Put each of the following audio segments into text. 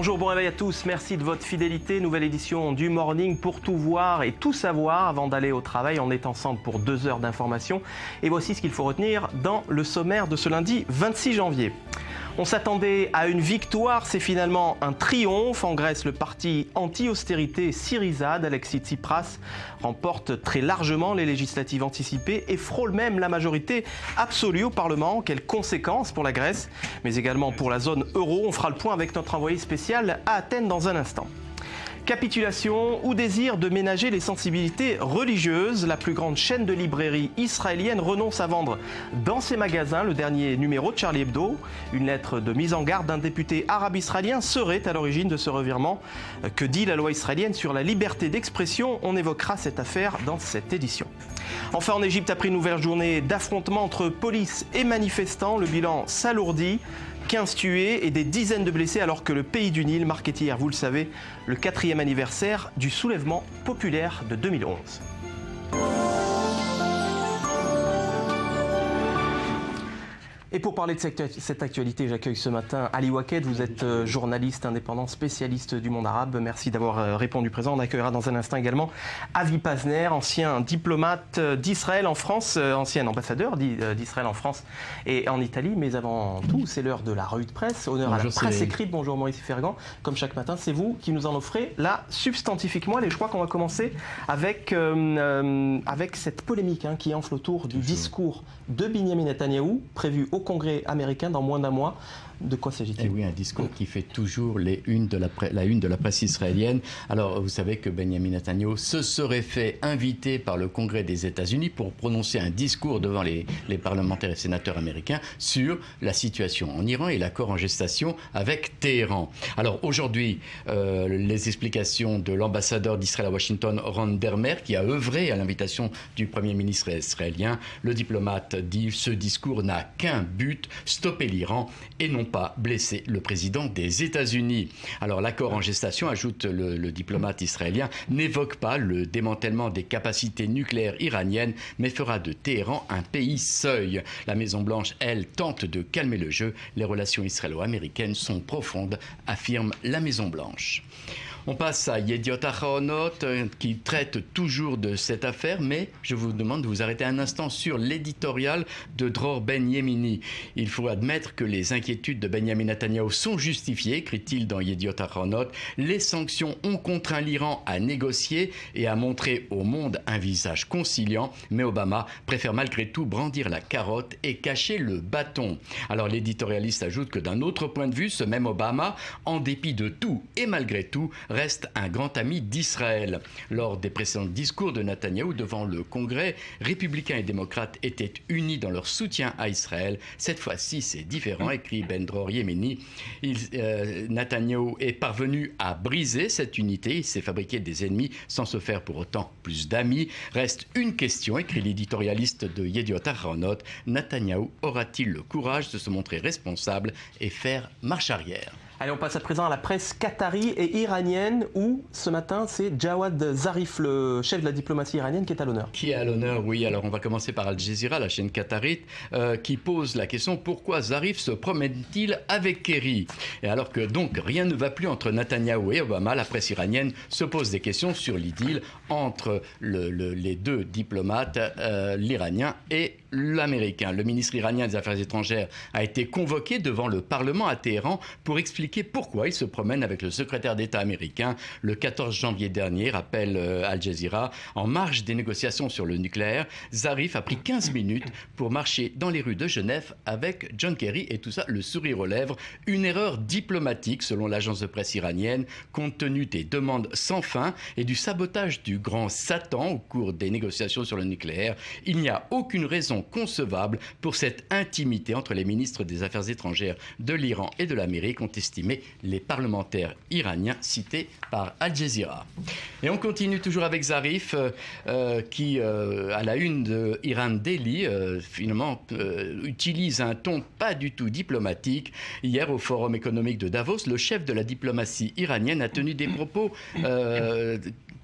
Bonjour, bon réveil à tous. Merci de votre fidélité. Nouvelle édition du Morning pour tout voir et tout savoir avant d'aller au travail. On est ensemble pour 2 heures d'information. Et voici ce qu'il faut retenir dans le sommaire de ce lundi 26 janvier. On s'attendait à une victoire, c'est finalement un triomphe. En Grèce, le parti anti-austérité Syriza d'Alexis Tsipras remporte très largement les législatives anticipées et frôle même la majorité absolue au Parlement. Quelles conséquences pour la Grèce, mais également pour la zone euro. On fera le point avec notre envoyé spécial à Athènes dans un instant. Capitulation ou désir de ménager les sensibilités religieuses, la plus grande chaîne de librairies israélienne renonce à vendre dans ses magasins le dernier numéro de Charlie Hebdo. Une lettre de mise en garde d'un député arabe israélien serait à l'origine de ce revirement. Que dit la loi israélienne sur la liberté d'expression? On évoquera cette affaire dans cette édition. Enfin, en Égypte, après une nouvelle journée d'affrontements entre police et manifestants, le bilan s'alourdit. 15 tués et des dizaines de blessés alors que le pays du Nil marquait hier, vous le savez, le 4e anniversaire du soulèvement populaire de 2011. Et pour parler de cette actualité, j'accueille ce matin Ali Waked. Vous êtes journaliste indépendant, spécialiste du monde arabe. Merci d'avoir répondu présent. On accueillera dans un instant également Avi Pazner, ancien diplomate d'Israël en France, ancien ambassadeur d'Israël en France et en Italie. Mais avant tout, c'est l'heure de la revue de presse. Honneur à la presse écrite. Bonjour Maurice Fergan. Comme chaque matin, c'est vous qui nous en offrez la substantifique moelle. Et je crois qu'on va commencer avec cette polémique qui enfle autour du discours de Benyamin Netanyahou, prévu au Congrès américain dans moins d'un mois. De quoi s'agit-il ? Eh oui, un discours qui fait toujours la une de la presse israélienne. Alors, vous savez que Benyamin Netanyahou se serait fait inviter par le Congrès des États-Unis pour prononcer un discours devant les parlementaires et sénateurs américains sur la situation en Iran et l'accord en gestation avec Téhéran. Alors, aujourd'hui, les explications de l'ambassadeur d'Israël à Washington, Ron Dermer, qui a œuvré à l'invitation du Premier ministre israélien. Le diplomate dit « Ce discours n'a qu'un but, stopper l'Iran et non pas blesser le président des États-Unis ». Alors l'accord en gestation, ajoute le diplomate israélien, n'évoque pas le démantèlement des capacités nucléaires iraniennes, mais fera de Téhéran un pays seuil. La Maison-Blanche, elle, tente de calmer le jeu. Les relations israélo-américaines sont profondes, affirme la Maison-Blanche. On passe à Yediot Ahronot qui traite toujours de cette affaire, mais je vous demande de vous arrêter un instant sur l'éditorial de Dror Ben-Yemini. Il faut admettre que les inquiétudes de Benyamin Netanyahou sont justifiées, écrit-il dans Yediot Ahronot. Les sanctions ont contraint l'Iran à négocier et à montrer au monde un visage conciliant, mais Obama préfère malgré tout brandir la carotte et cacher le bâton. Alors l'éditorialiste ajoute que d'un autre point de vue, ce même Obama, en dépit de tout et malgré tout, reste un grand ami d'Israël. Lors des précédents discours de Netanyahou devant le Congrès, républicains et démocrates étaient unis dans leur soutien à Israël. Cette fois-ci, c'est différent, écrit Ben Dror Yemini. Netanyahou est parvenu à briser cette unité. Il s'est fabriqué des ennemis sans se faire pour autant plus d'amis. Reste une question, écrit l'éditorialiste de Yediot Ahronot. Netanyahou aura-t-il le courage de se montrer responsable et faire marche arrière ? Allez, on passe à présent à la presse qatari et iranienne où, ce matin, c'est Jawad Zarif, le chef de la diplomatie iranienne, qui est à l'honneur. Qui est à l'honneur, oui. Alors, on va commencer par Al Jazeera, la chaîne qatarite, qui pose la question « Pourquoi Zarif se promène-t-il avec Kerry ?» Et alors que, donc, rien ne va plus entre Netanyahou et Obama, la presse iranienne se pose des questions sur l'idylle entre les deux diplomates, l'Iranien et l'Américain. Le ministre iranien des Affaires étrangères a été convoqué devant le Parlement à Téhéran pour expliquer pourquoi il se promène avec le secrétaire d'État américain le 14 janvier dernier, rappelle Al Jazeera. En marge des négociations sur le nucléaire, Zarif a pris 15 minutes pour marcher dans les rues de Genève avec John Kerry et tout ça, le sourire aux lèvres. Une erreur diplomatique selon l'agence de presse iranienne, compte tenu des demandes sans fin et du sabotage du grand Satan au cours des négociations sur le nucléaire. Il n'y a aucune raison concevable pour cette intimité entre les ministres des Affaires étrangères de l'Iran et de l'Amérique, ont estimé les parlementaires iraniens cités par Al Jazeera. Et on continue toujours avec Zarif qui, à la une de Iran Daily, finalement utilise un ton pas du tout diplomatique. Hier, au Forum économique de Davos, le chef de la diplomatie iranienne a tenu des propos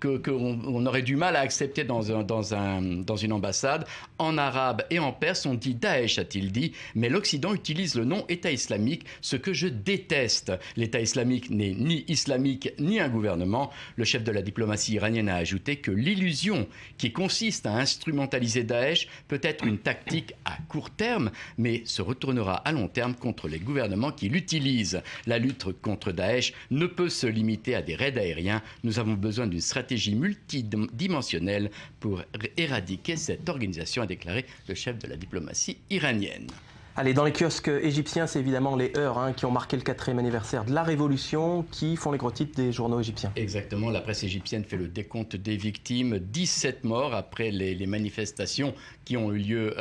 qu'on aurait du mal à accepter dans une ambassade. En arabe et en perse, on dit Daesh, a-t-il dit, mais l'Occident utilise le nom État islamique, ce que je déteste. L'État islamique n'est ni islamique ni un gouvernement. Le chef de la diplomatie iranienne a ajouté que l'illusion qui consiste à instrumentaliser Daesh peut être une tactique à court terme, mais se retournera à long terme contre les gouvernements qui l'utilisent. La lutte contre Daesh ne peut se limiter à des raids aériens. Nous avons besoin d'une stratégie multidimensionnelle pour éradiquer cette organisation, a déclaré le chef de la diplomatie iranienne. Allez, dans les kiosques égyptiens, c'est évidemment les heurts qui ont marqué le 4e anniversaire de la Révolution qui font les gros titres des journaux égyptiens. Exactement, la presse égyptienne fait le décompte des victimes, 17 morts après les manifestations qui ont eu lieu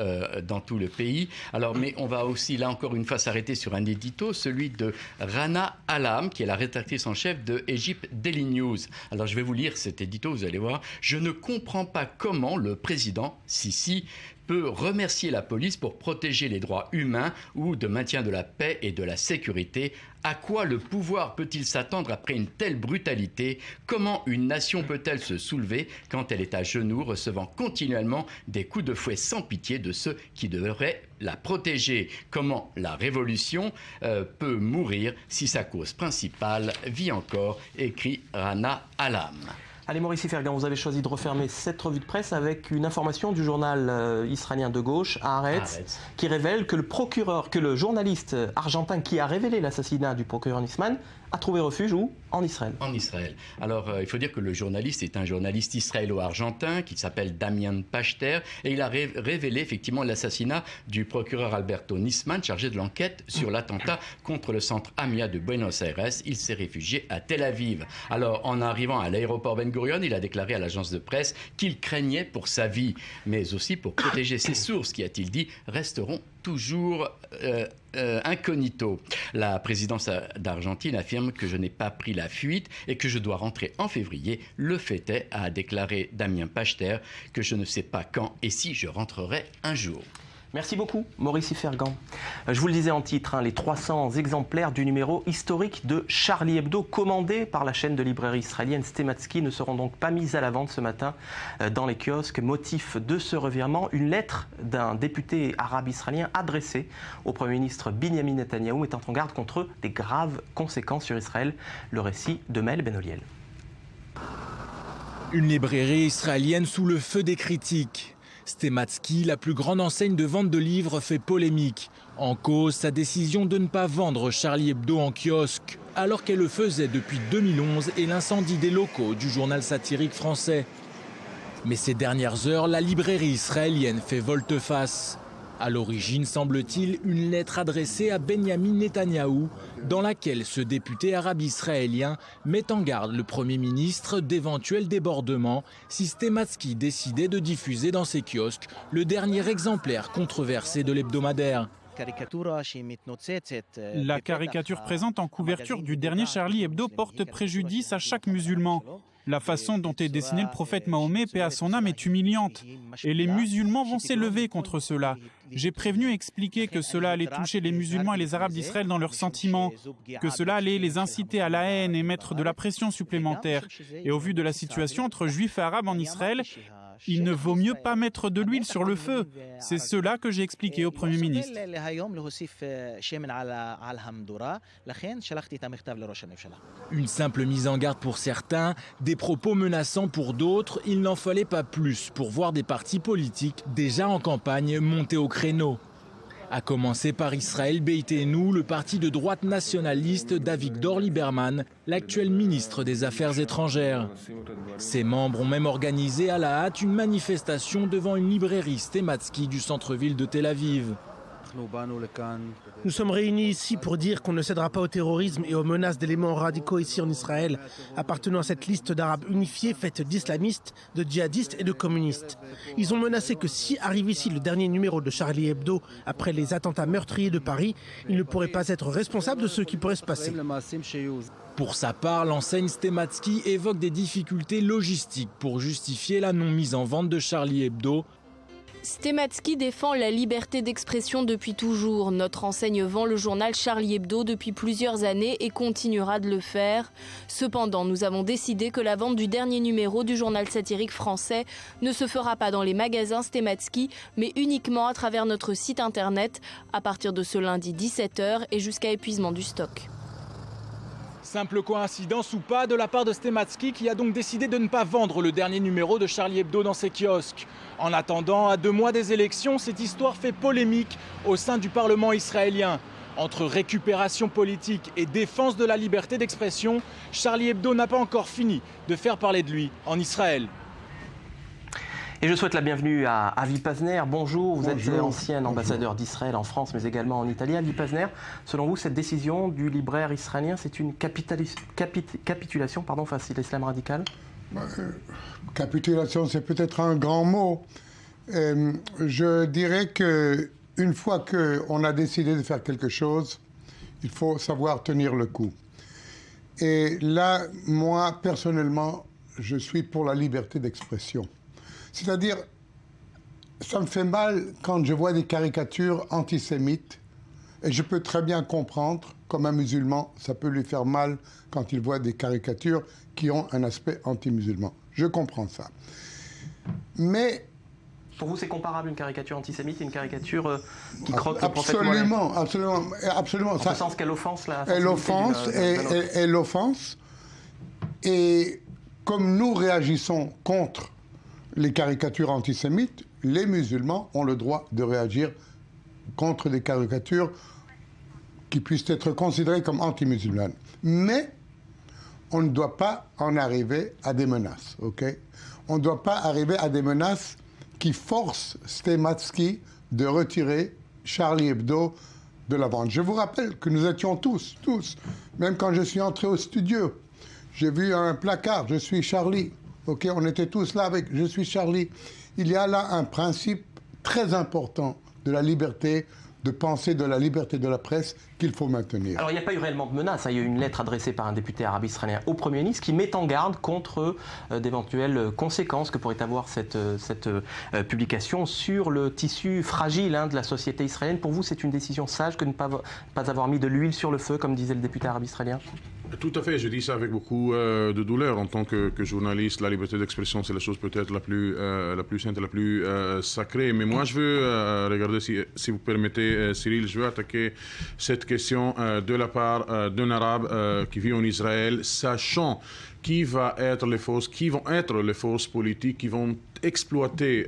dans tout le pays. Alors, mais on va aussi, là encore une fois, s'arrêter sur un édito, celui de Rana Alam, qui est la rédactrice en chef de Egypt Daily News. Alors, je vais vous lire cet édito, vous allez voir. Je ne comprends pas comment le président Sisi peut remercier la police pour protéger les droits humains ou de maintien de la paix et de la sécurité. À quoi le pouvoir peut-il s'attendre après une telle brutalité? Comment une nation peut-elle se soulever quand elle est à genoux, recevant continuellement des coups de fouet sans pitié de ceux qui devraient la protéger? Comment la révolution peut mourir si sa cause principale vit encore, écrit Rana Alam. Allez, Maurice Fergan, vous avez choisi de refermer cette revue de presse avec une information du journal israélien de gauche, Haaretz, qui révèle que le journaliste argentin qui a révélé l'assassinat du procureur Nisman a trouvé refuge où? En Israël. En Israël. Alors, il faut dire que le journaliste est un journaliste israélo-argentin qui s'appelle Damian Pachter et il a révélé effectivement l'assassinat du procureur Alberto Nisman, chargé de l'enquête sur l'attentat contre le centre AMIA de Buenos Aires. Il s'est réfugié à Tel Aviv. Alors, en arrivant à l'aéroport Ben Gurion, il a déclaré à l'agence de presse qu'il craignait pour sa vie, mais aussi pour protéger ses sources qui, a-t-il dit, resteront toujours incognito. La présidence d'Argentine affirme que je n'ai pas pris la fuite et que je dois rentrer en février. Le fait est, a déclaré Damien Pachter, que je ne sais pas quand et si je rentrerai un jour. Merci beaucoup, Maurice Fergan. Je vous le disais en titre, les 300 exemplaires du numéro historique de Charlie Hebdo commandé par la chaîne de librairie israélienne Stematsky ne seront donc pas mis à la vente ce matin dans les kiosques. Motif de ce revirement, une lettre d'un député arabe israélien adressée au Premier ministre Binyamin Netanyahou mettant en garde contre des graves conséquences sur Israël. Le récit de Maël Ben-Oliel. Une librairie israélienne sous le feu des critiques. Stematsky, la plus grande enseigne de vente de livres, fait polémique. En cause, sa décision de ne pas vendre Charlie Hebdo en kiosque, alors qu'elle le faisait depuis 2011 et l'incendie des locaux du journal satirique français. Mais ces dernières heures, la librairie israélienne fait volte-face. À l'origine, semble-t-il, une lettre adressée à Benyamin Netanyahou, dans laquelle ce député arabe israélien met en garde le Premier ministre d'éventuels débordements si Stematsky décidait de diffuser dans ses kiosques le dernier exemplaire controversé de l'hebdomadaire. La caricature présente en couverture du dernier Charlie Hebdo porte préjudice à chaque musulman. La façon dont est dessiné le prophète Mahomet, paix à son âme, est humiliante. Et les musulmans vont s'élever contre cela. J'ai prévenu et expliqué que cela allait toucher les musulmans et les arabes d'Israël dans leurs sentiments, que cela allait les inciter à la haine et mettre de la pression supplémentaire. Et au vu de la situation entre juifs et arabes en Israël, il ne vaut mieux pas mettre de l'huile sur le feu. C'est cela que j'ai expliqué au Premier ministre. Une simple mise en garde pour certains, des propos menaçants pour d'autres, il n'en fallait pas plus pour voir des partis politiques déjà en campagne monter au créneau. À commencer par Israël Beiteinu, le parti de droite nationaliste d'Avigdor Lieberman, l'actuel ministre des Affaires étrangères. Ses membres ont même organisé à la hâte une manifestation devant une librairie Stematsky du centre-ville de Tel Aviv. Nous sommes réunis ici pour dire qu'on ne cédera pas au terrorisme et aux menaces d'éléments radicaux ici en Israël, appartenant à cette liste d'Arabes unifiés faite d'islamistes, de djihadistes et de communistes. Ils ont menacé que si arrive ici le dernier numéro de Charlie Hebdo après les attentats meurtriers de Paris, ils ne pourraient pas être responsables de ce qui pourrait se passer. Pour sa part, l'enseigne Stematsky évoque des difficultés logistiques pour justifier la non-mise en vente de Charlie Hebdo. Stematsky défend la liberté d'expression depuis toujours. Notre enseigne vend le journal Charlie Hebdo depuis plusieurs années et continuera de le faire. Cependant, nous avons décidé que la vente du dernier numéro du journal satirique français ne se fera pas dans les magasins Stematsky, mais uniquement à travers notre site internet, à partir de ce lundi 17h et jusqu'à épuisement du stock. Simple coïncidence ou pas de la part de Stematsky qui a donc décidé de ne pas vendre le dernier numéro de Charlie Hebdo dans ses kiosques. En attendant, à 2 mois des élections, cette histoire fait polémique au sein du Parlement israélien. Entre récupération politique et défense de la liberté d'expression, Charlie Hebdo n'a pas encore fini de faire parler de lui en Israël. Et je souhaite la bienvenue à Avi Pazner. Bonjour, vous êtes ancien ambassadeur d'Israël en France, mais également en Italie. Avi Pazner, selon vous, cette décision du libraire israélien, c'est une capitulation face à l'islam radical ? Capitulation, c'est peut-être un grand mot. Je dirais qu'une fois qu'on a décidé de faire quelque chose, il faut savoir tenir le coup. Et là, moi, personnellement, je suis pour la liberté d'expression. C'est-à-dire, ça me fait mal quand je vois des caricatures antisémites, et je peux très bien comprendre, comme un musulman, ça peut lui faire mal quand il voit des caricatures qui ont un aspect anti-musulman. Je comprends ça. Mais... Pour vous, c'est comparable une caricature antisémite et une caricature qui croque le prophète Mohammed ? Absolument. En ce sens qu'elle offense la sensibilité elle offense. Et comme nous réagissons contre les caricatures antisémites, les musulmans ont le droit de réagir contre des caricatures qui puissent être considérées comme anti-musulmanes. Mais on ne doit pas en arriver à des menaces, ok ? On ne doit pas arriver à des menaces qui forcent Stematsky de retirer Charlie Hebdo de la vente. Je vous rappelle que nous étions tous, même quand je suis entré au studio, j'ai vu un placard, je suis Charlie. Ok, on était tous là avec « Je suis Charlie ». Il y a là un principe très important de la liberté de penser, de la liberté de la presse qu'il faut maintenir. Alors il n'y a pas eu réellement de menace, il y a eu une lettre adressée par un député arabe israélien au Premier ministre qui met en garde contre d'éventuelles conséquences que pourrait avoir cette publication sur le tissu fragile de la société israélienne. Pour vous, c'est une décision sage que de ne pas avoir mis de l'huile sur le feu, comme disait le député arabe israélien ? Tout à fait, je dis ça avec beaucoup de douleur. En tant que journaliste, la liberté d'expression, c'est la chose peut-être la plus sainte et la plus sacrée. Mais moi, je veux regarder, si vous permettez, Cyril, je veux attaquer cette question de la part d'un arabe qui vit en Israël, sachant qui vont être les forces politiques qui vont exploiter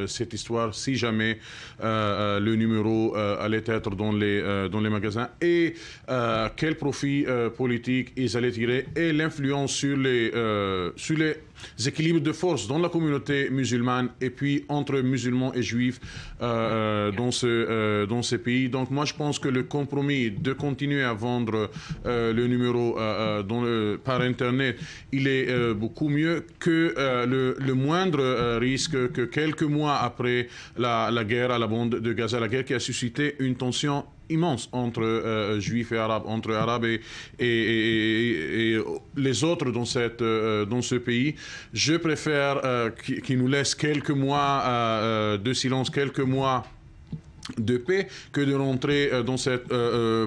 cette histoire si jamais le numéro allait être dans les magasins et quel profit politique ils allaient tirer et l'influence sur les équilibres de force dans la communauté musulmane et puis entre musulmans et juifs dans ces pays. Donc moi je pense que le compromis de continuer à vendre le numéro par Internet, il est beaucoup mieux que le moindre risque que quelques mois après la guerre à la bande de Gaza, la guerre qui a suscité une tension immense entre juifs et arabes, entre arabes et les autres dans ce pays. Je préfère qu'ils nous laissent quelques mois de silence, quelques mois de paix que de rentrer dans cette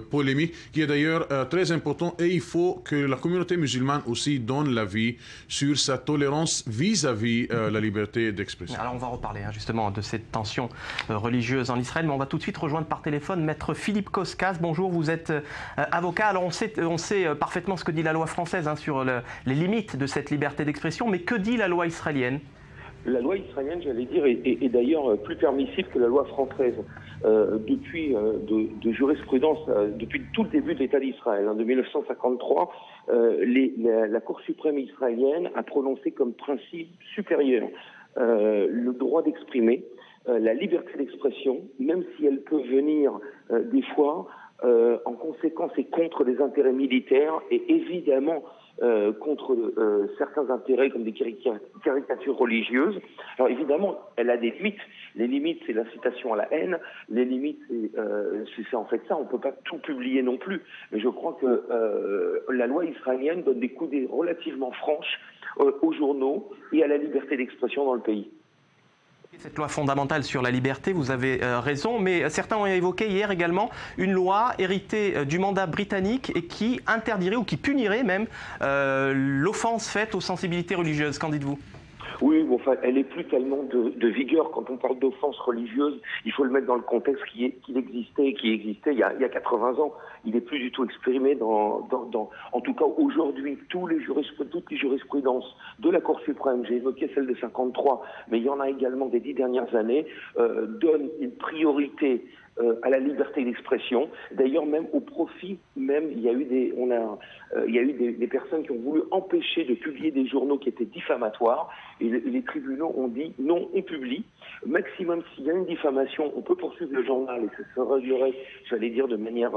polémique qui est d'ailleurs très importante et il faut que la communauté musulmane aussi donne l'avis sur sa tolérance vis-à-vis la liberté d'expression. Alors on va reparler justement de cette tension religieuse en Israël, mais on va tout de suite rejoindre par téléphone Maître Philippe Koskas. Bonjour, vous êtes avocat. Alors on sait parfaitement ce que dit la loi française sur les limites de cette liberté d'expression, mais que dit la loi israélienne ? La loi israélienne, j'allais dire, est d'ailleurs plus permissive que la loi française. Depuis de jurisprudence, depuis tout le début de l'État d'Israël, de 1953, la Cour suprême israélienne a prononcé comme principe supérieur le droit d'exprimer, la liberté d'expression, même si elle peut venir des fois en conséquence et contre des intérêts militaires et évidemment contre certains intérêts comme des caricatures religieuses. Alors évidemment, elle a des limites. Les limites, c'est l'incitation à la haine. Les limites, c'est en fait ça. On ne peut pas tout publier non plus. Mais je crois que la loi israélienne donne des coudées relativement franches aux journaux et à la liberté d'expression dans le pays. Cette loi fondamentale sur la liberté, vous avez raison, mais certains ont évoqué hier également une loi héritée du mandat britannique et qui interdirait ou qui punirait même l'offense faite aux sensibilités religieuses. Qu'en dites-vous ? Oui, bon, enfin, elle est plus tellement de vigueur. Quand on parle d'offense religieuse, il faut le mettre dans le contexte qui existait il y a 80 ans. Il n'est plus du tout exprimé en tout cas aujourd'hui, toutes les jurisprudences de la Cour suprême, j'ai évoqué celle de 53, mais il y en a également des 10 dernières années, donnent une priorité à la liberté d'expression. D'ailleurs, même au profit, il y a eu des personnes qui ont voulu empêcher de publier des journaux qui étaient diffamatoires, et les tribunaux ont dit non, on publie. Maximum, s'il y a une diffamation, on peut poursuivre le journal et ça se réglerait, j'allais dire, de manière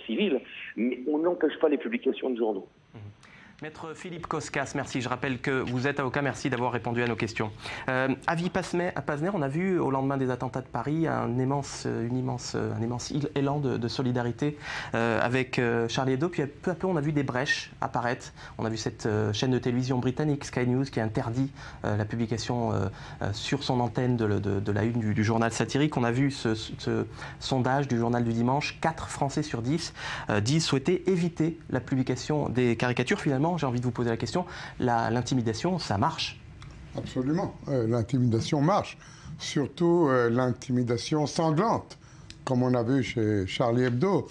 civile, mais on n'empêche pas les publications de journaux. Maître Philippe Koskas, merci. Je rappelle que vous êtes avocat. Merci d'avoir répondu à nos questions. Avi Pazner, on a vu au lendemain des attentats de Paris un immense élan de solidarité avec Charlie Hebdo. Puis peu à peu, on a vu des brèches apparaître. On a vu cette chaîne de télévision britannique, Sky News, qui a interdit la publication sur son antenne de la une du journal satirique. On a vu ce sondage du journal du dimanche. 4 Français sur 10 disent souhaiter éviter la publication des caricatures. Finalement, j'ai envie de vous poser la question, l'intimidation, ça marche? Absolument, l'intimidation marche. Surtout l'intimidation sanglante, comme on a vu chez Charlie Hebdo.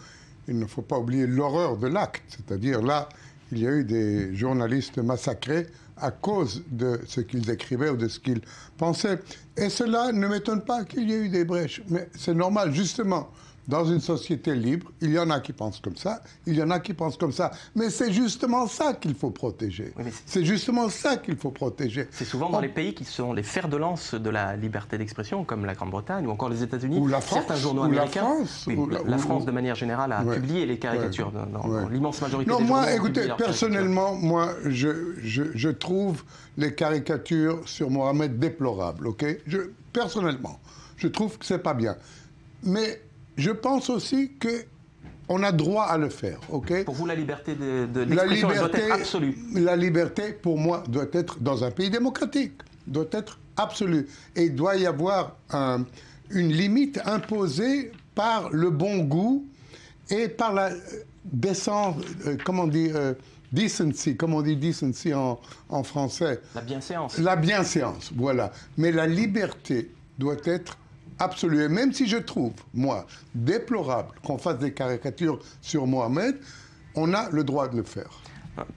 Il ne faut pas oublier l'horreur de l'acte, c'est-à-dire là, il y a eu des journalistes massacrés à cause de ce qu'ils écrivaient ou de ce qu'ils pensaient. Et cela ne m'étonne pas qu'il y ait eu des brèches, mais c'est normal, justement. Dans une société libre, il y en a qui pensent comme ça, il y en a qui pensent comme ça. Mais c'est justement ça qu'il faut protéger. Oui, c'est justement ça qu'il faut protéger. C'est souvent dans les pays qui sont les fers de lance de la liberté d'expression, comme la Grande-Bretagne ou encore les États-Unis. Ou la France. Certains journaux américains. La France, de manière générale, a publié les caricatures dans l'immense majorité des journaux. Moi, écoutez, personnellement, je trouve les caricatures sur Mohamed déplorables, ok ? Personnellement, je trouve que c'est pas bien. Mais je pense aussi qu'on a droit à le faire, ok ? Pour vous, la liberté d'expression doit être absolue. La liberté, pour moi, doit être, dans un pays démocratique, doit être absolue. Et il doit y avoir une limite imposée par le bon goût et par la décence, decency, comme on dit decency en français. La bienséance. La bienséance, voilà. Mais la liberté doit être absolue. Et même si je trouve, moi, déplorable qu'on fasse des caricatures sur Mohamed, on a le droit de le faire.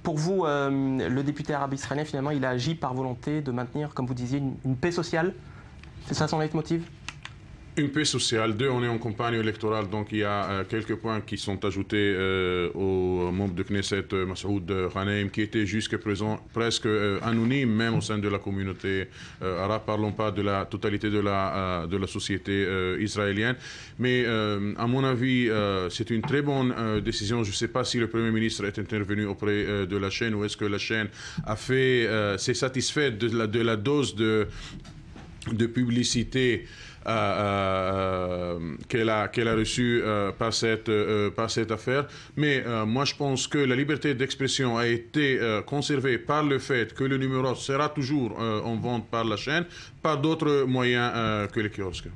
Pour vous, le député arabe israélien, finalement, il a agi par volonté de maintenir, comme vous disiez, une paix sociale? C'est ça son leitmotiv? Une paix sociale. 2, on est en campagne électorale, donc il y a quelques points qui sont ajoutés au membre de Knesset, Masoud Ghanem, qui était jusqu'à présent presque anonyme, même au sein de la communauté arabe. Parlons pas de la totalité de la société israélienne. Mais à mon avis, c'est une très bonne décision. Je ne sais pas si le Premier ministre est intervenu auprès de la chaîne ou est-ce que la chaîne s'est satisfaite de la dose de publicité qu'elle a reçue par cette affaire. Mais moi, je pense que la liberté d'expression a été conservée par le fait que le numéro sera toujours en vente par la chaîne, par d'autres moyens que les kiosques.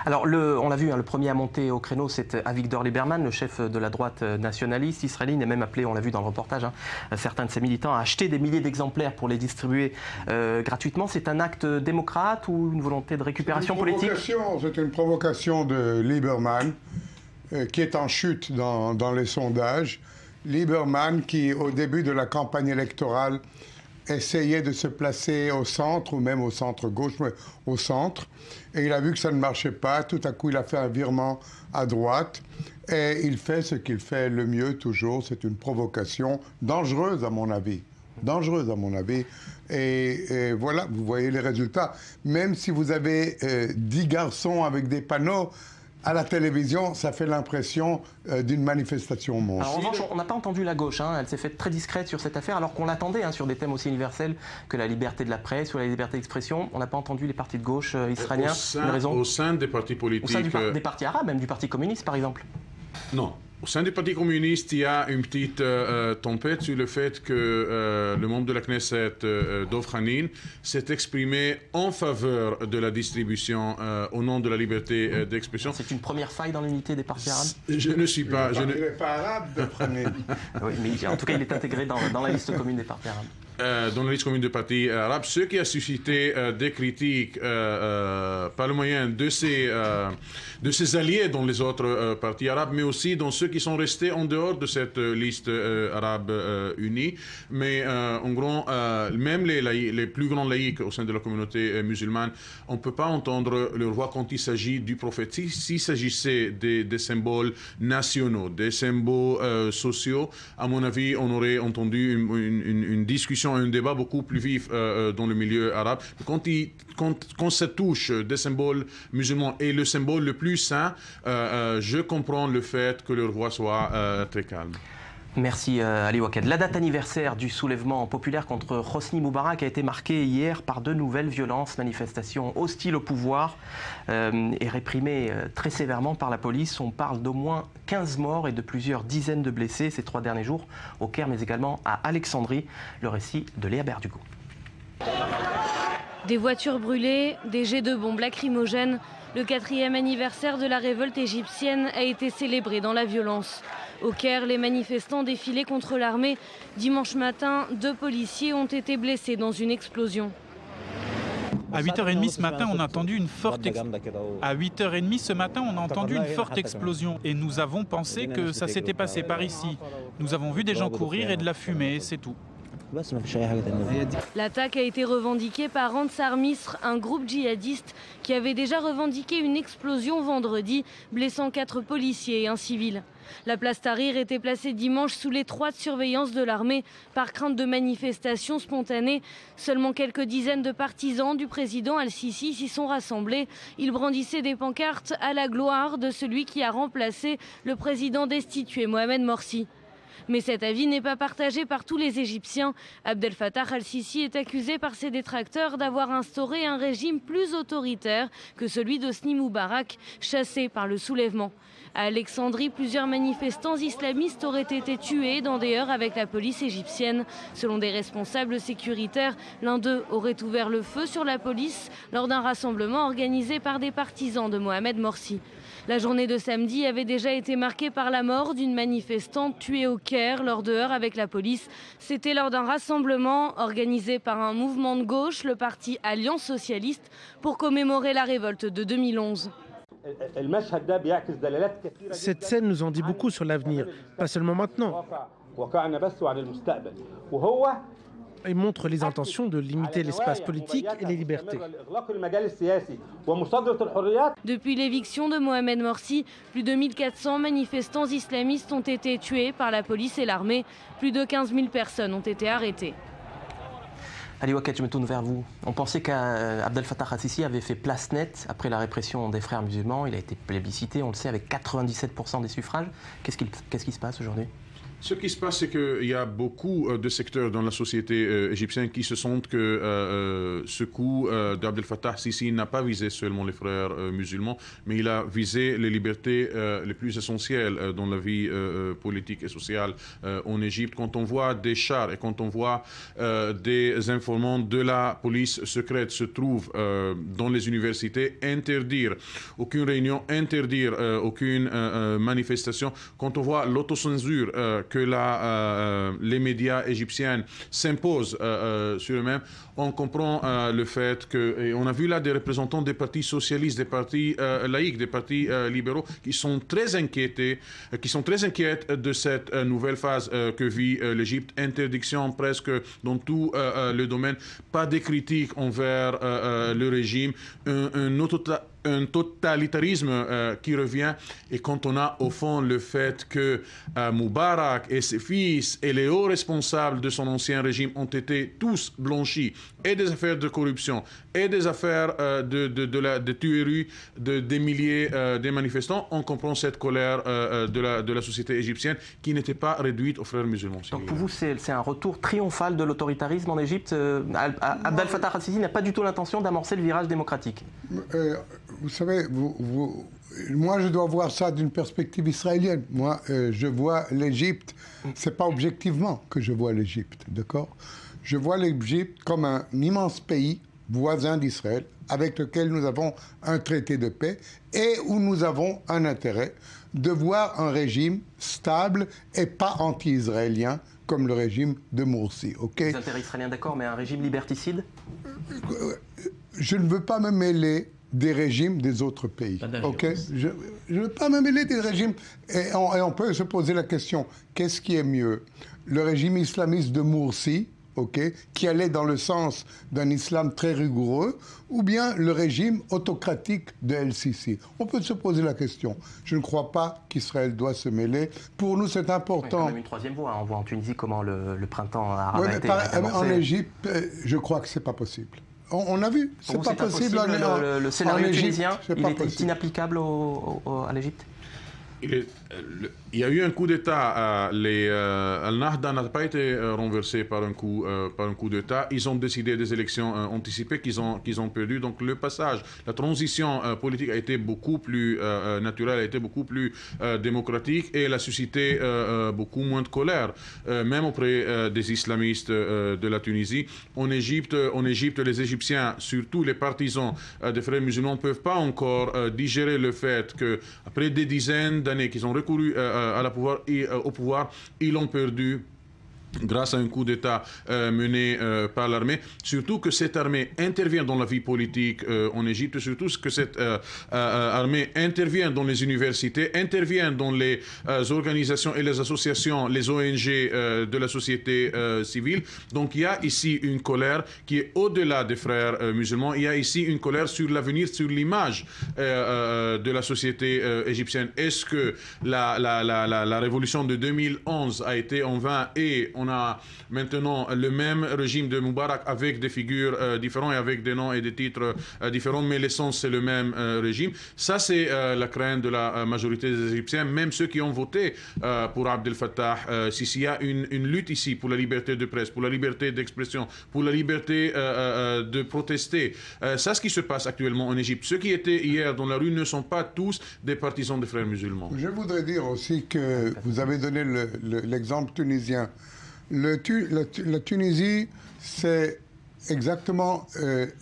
Alors, on l'a vu, le premier à monter au créneau, c'est Avigdor Lieberman, le chef de la droite nationaliste israélienne. Il a même appelé, on l'a vu dans le reportage, certains de ses militants à acheter des milliers d'exemplaires pour les distribuer gratuitement. C'est un acte démocrate ou une volonté de récupération politique? C'est une provocation de Lieberman qui est en chute dans les sondages. Lieberman qui, au début de la campagne électorale, essayait de se placer au centre, ou même au centre-gauche, mais au centre. Et il a vu que ça ne marchait pas. Tout à coup, il a fait un virement à droite. Et il fait ce qu'il fait le mieux toujours. C'est une provocation dangereuse, à mon avis. Dangereuse, à mon avis. Et voilà, vous voyez les résultats. Même si vous avez 10 garçons avec des panneaux, à la télévision, ça fait l'impression d'une manifestation monstre. Alors, en revanche, on n'a pas entendu la gauche. Elle s'est faite très discrète sur cette affaire, alors qu'on l'attendait sur des thèmes aussi universels que la liberté de la presse ou la liberté d'expression. On n'a pas entendu les partis de gauche israéliens. Au sein des partis politiques. Au sein des partis arabes, même du Parti communiste, par exemple. Non. Au sein du Parti communiste, il y a une petite tempête sur le fait que le membre de la Knesset, Dov Hanin, s'est exprimé en faveur de la distribution au nom de la liberté d'expression. C'est une première faille dans l'unité des partis arabes? Je ne suis pas... Il n'est pas arabe, Dov Hanin. Oui, mais en tout cas, il est intégré dans la liste commune des partis arabes. Dans la liste commune des partis arabes, ce qui a suscité des critiques par le moyen de ses alliés dans les autres partis arabes, mais aussi dans ceux qui sont restés en dehors de cette liste arabe unie. Mais en gros, même les plus grands laïcs au sein de la communauté musulmane, on ne peut pas entendre leur voix quand il s'agit du prophète. S'il s'agissait des symboles nationaux, des symboles sociaux, à mon avis, on aurait entendu une discussion, un débat beaucoup plus vif dans le milieu arabe. Quand ça touche des symboles musulmans et le symbole le plus saint, je comprends le fait que leur voix soit très calme. Merci Ali Waked. La date anniversaire du soulèvement populaire contre Hosni Moubarak a été marquée hier par de nouvelles violences, manifestations hostiles au pouvoir et réprimées très sévèrement par la police. On parle d'au moins 15 morts et de plusieurs dizaines de blessés ces 3 derniers jours au Caire, mais également à Alexandrie. Le récit de Léa Berdugo. Des voitures brûlées, des jets de bombes lacrymogènes. Le 4e anniversaire de la révolte égyptienne a été célébré dans la violence. Au Caire, les manifestants défilaient contre l'armée. Dimanche matin, 2 policiers ont été blessés dans une explosion. À 8h30 ce matin, on a entendu une forte explosion et nous avons pensé que ça s'était passé par ici. Nous avons vu des gens courir et de la fumée, c'est tout. L'attaque a été revendiquée par Ansar Misr, un groupe djihadiste qui avait déjà revendiqué une explosion vendredi, blessant 4 policiers et un civil. La place Tahrir était placée dimanche sous l'étroite surveillance de l'armée par crainte de manifestations spontanées. Seulement quelques dizaines de partisans du président Al-Sisi s'y sont rassemblés. Ils brandissaient des pancartes à la gloire de celui qui a remplacé le président destitué Mohamed Morsi. Mais cet avis n'est pas partagé par tous les Égyptiens. Abdel Fattah al-Sisi est accusé par ses détracteurs d'avoir instauré un régime plus autoritaire que celui d'Hosni Moubarak, chassé par le soulèvement. À Alexandrie, plusieurs manifestants islamistes auraient été tués dans des heurts avec la police égyptienne. Selon des responsables sécuritaires, l'un d'eux aurait ouvert le feu sur la police lors d'un rassemblement organisé par des partisans de Mohamed Morsi. La journée de samedi avait déjà été marquée par la mort d'une manifestante tuée au Caire lors de heurts avec la police. C'était lors d'un rassemblement organisé par un mouvement de gauche, le parti Alliance Socialiste, pour commémorer la révolte de 2011. Cette scène nous en dit beaucoup sur l'avenir, pas seulement maintenant. Et montre les intentions de limiter l'espace politique et les libertés. Depuis l'éviction de Mohamed Morsi, plus de 1400 manifestants islamistes ont été tués par la police et l'armée. Plus de 15 000 personnes ont été arrêtées. Ali Waked, je me tourne vers vous. On pensait qu'Abdel Fattah al-Sisi avait fait place nette après la répression des frères musulmans. Il a été plébiscité, on le sait, avec 97% des suffrages. Qu'est-ce qui se passe aujourd'hui ? Ce qui se passe, c'est qu'il y a beaucoup de secteurs dans la société égyptienne qui se sentent que ce coup d'Abdel Fattah al-Sisi n'a pas visé seulement les frères musulmans, mais il a visé les libertés les plus essentielles dans la vie politique et sociale en Égypte. Quand on voit des chars et quand on voit des informants de la police secrète se trouvent dans les universités, interdire aucune réunion, interdire aucune manifestation, quand on voit l'autocensure que les médias égyptiens s'imposent sur eux-mêmes, on comprend le fait que, et on a vu là des représentants des partis socialistes, des partis laïcs, des partis libéraux qui sont très inquiets de cette nouvelle phase que vit l'Égypte. Interdiction presque dans tout le domaine, pas de critiques envers le régime, un totalitarisme qui revient. Et quand on a au fond le fait que Moubarak et ses fils et les hauts responsables de son ancien régime ont été tous blanchis, et des affaires de corruption, et des affaires de tueries des milliers de manifestants, on comprend cette colère de la société égyptienne qui n'était pas réduite aux frères musulmans. Donc pour vous, c'est un retour triomphal de l'autoritarisme en Égypte. Abdel Fattah al-Sisi n'a pas du tout l'intention d'amorcer le virage démocratique. Vous savez, Moi, je dois voir ça d'une perspective israélienne. Moi, je vois l'Égypte, c'est pas objectivement que je vois l'Égypte, d'accord? Je vois l'Égypte comme un immense pays voisin d'Israël, avec lequel nous avons un traité de paix et où nous avons un intérêt de voir un régime stable et pas anti-israélien comme le régime de Morsi. Les intérêts israéliens, d'accord, mais un régime liberticide? Je ne veux pas me mêler des régimes des autres pays. Je ne veux pas me mêler des régimes. Et on peut se poser la question, qu'est-ce qui est mieux? Le régime islamiste de Morsi, qui allait dans le sens d'un islam très rigoureux, ou bien le régime autocratique de El-Sisi? On peut se poser la question. Je ne crois pas qu'Israël doit se mêler. Pour nous, c'est important. Il y a quand même une troisième voie. On voit en Tunisie comment le printemps arabe a été amorcé. En Égypte, je crois que ce n'est pas possible. On a vu, c'est pas possible. Le scénario tunisien, il est inapplicable à l'Égypte? Il y a eu un coup d'État. Al-Nahda n'a pas été renversé par un coup d'État. Ils ont décidé des élections anticipées qu'ils ont perdues. Donc le passage, la transition politique a été beaucoup plus naturelle, a été beaucoup plus démocratique et elle a suscité beaucoup moins de colère, même auprès des islamistes de la Tunisie. En Égypte, les Égyptiens, surtout les partisans des frères musulmans, ne peuvent pas encore digérer le fait qu'après des dizaines d'années qu'ils ont recouru au pouvoir, ils l'ont perdu grâce à un coup d'État mené par l'armée. Surtout que cette armée intervient dans la vie politique en Égypte, surtout que cette armée intervient dans les universités, intervient dans les organisations et les associations, les ONG de la société civile. Donc il y a ici une colère qui est au-delà des frères musulmans. Il y a ici une colère sur l'avenir, sur l'image de la société égyptienne. Est-ce que la révolution de 2011 a été en vain et on a maintenant le même régime de Moubarak avec des figures différentes et avec des noms et des titres différents, mais l'essence c'est le même régime. Ça c'est la crainte de la majorité des Égyptiens, même ceux qui ont voté pour Abdel Fattah Sisi. Il y a une lutte ici pour la liberté de presse, pour la liberté d'expression, pour la liberté de protester. C'est ce qui se passe actuellement en Égypte. Ceux qui étaient hier dans la rue ne sont pas tous des partisans des frères musulmans. Je voudrais dire aussi que vous avez donné l'exemple tunisien. La Tunisie, c'est exactement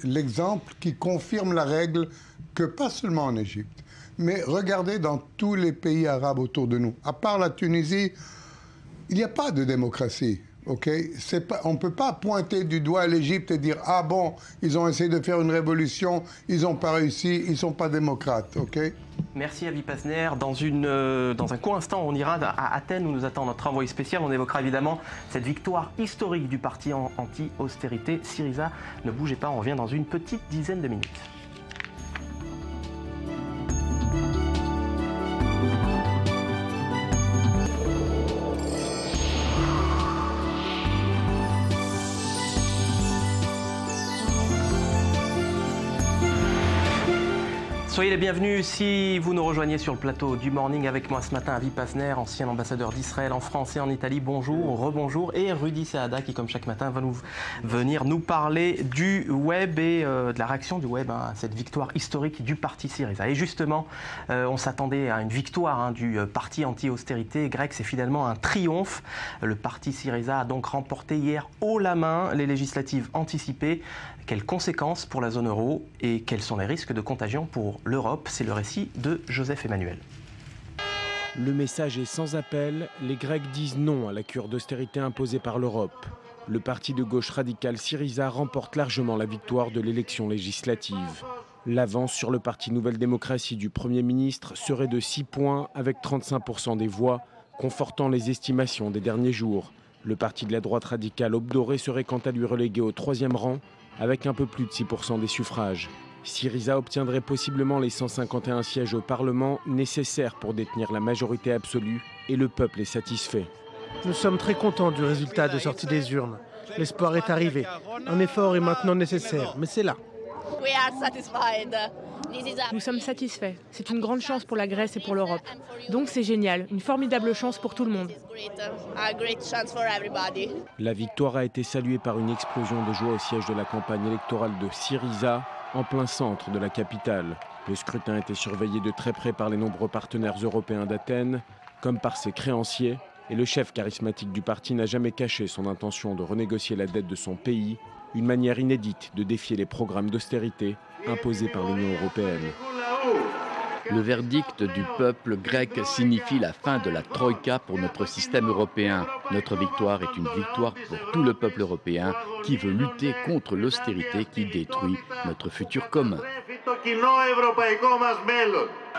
l'exemple qui confirme la règle que pas seulement en Égypte, mais regardez dans tous les pays arabes autour de nous. À part la Tunisie, il n'y a pas de démocratie. On ne peut pas pointer du doigt l'Égypte et dire « Ah bon, ils ont essayé de faire une révolution, ils n'ont pas réussi, ils ne sont pas démocrates. » Merci Avi Pazner. Dans un court instant, on ira à Athènes où nous attend notre envoyé spécial. On évoquera évidemment cette victoire historique du parti anti-austérité, Syriza. Ne bougez pas, on revient dans une petite dizaine de minutes. Soyez les bienvenus si vous nous rejoignez sur le plateau du Morning avec moi ce matin, Avi Pazner, ancien ambassadeur d'Israël en France et en Italie. Bonjour, rebonjour. Et Rudy Saada qui, comme chaque matin, va venir nous parler du web et de la réaction du web à cette victoire historique du parti Syriza. Et justement, on s'attendait à une victoire du parti anti-austérité grec. C'est finalement un triomphe. Le parti Syriza a donc remporté hier haut la main les législatives anticipées. Quelles conséquences pour la zone euro et quels sont les risques de contagion pour l'Europe? C'est le récit de Joseph Emmanuel. Le message est sans appel. Les Grecs disent non à la cure d'austérité imposée par l'Europe. Le parti de gauche radical Syriza remporte largement la victoire de l'élection législative. L'avance sur le parti Nouvelle Démocratie du Premier ministre serait de 6 points avec 35% des voix, confortant les estimations des derniers jours. Le parti de la droite radicale Aube Dorée serait quant à lui relégué au 3e rang, avec un peu plus de 6% des suffrages. Syriza obtiendrait possiblement les 151 sièges au Parlement nécessaires pour détenir la majorité absolue et le peuple est satisfait. Nous sommes très contents du résultat de sortie des urnes. L'espoir est arrivé. Un effort est maintenant nécessaire, mais c'est là. Nous sommes satisfaits. C'est une grande chance pour la Grèce et pour l'Europe. Donc c'est génial, une formidable chance pour tout le monde. La victoire a été saluée par une explosion de joie au siège de la campagne électorale de Syriza. en plein centre de la capitale. Le scrutin était surveillé de très près par les nombreux partenaires européens d'Athènes, comme par ses créanciers, et le chef charismatique du parti n'a jamais caché son intention de renégocier la dette de son pays, une manière inédite de défier les programmes d'austérité imposés par l'Union européenne. Le verdict du peuple grec signifie la fin de la Troïka pour notre système européen. Notre victoire est une victoire pour tout le peuple européen qui veut lutter contre l'austérité qui détruit notre futur commun.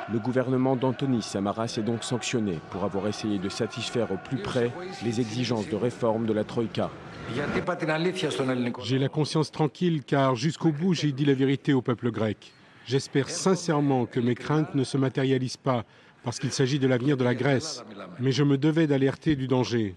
Le gouvernement d'Antonis Samaras est donc sanctionné pour avoir essayé de satisfaire au plus près les exigences de réforme de la Troïka. J'ai la conscience tranquille car jusqu'au bout j'ai dit la vérité au peuple grec. J'espère sincèrement que mes craintes ne se matérialisent pas parce qu'il s'agit de l'avenir de la Grèce. Mais je me devais d'alerter du danger.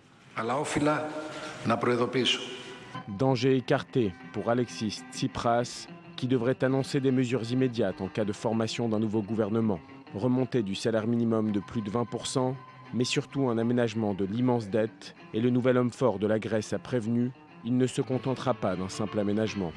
Danger écarté pour Alexis Tsipras, qui devrait annoncer des mesures immédiates en cas de formation d'un nouveau gouvernement. Remontée du salaire minimum de plus de 20%, mais surtout un aménagement de l'immense dette. Et le nouvel homme fort de la Grèce a prévenu, il ne se contentera pas d'un simple aménagement.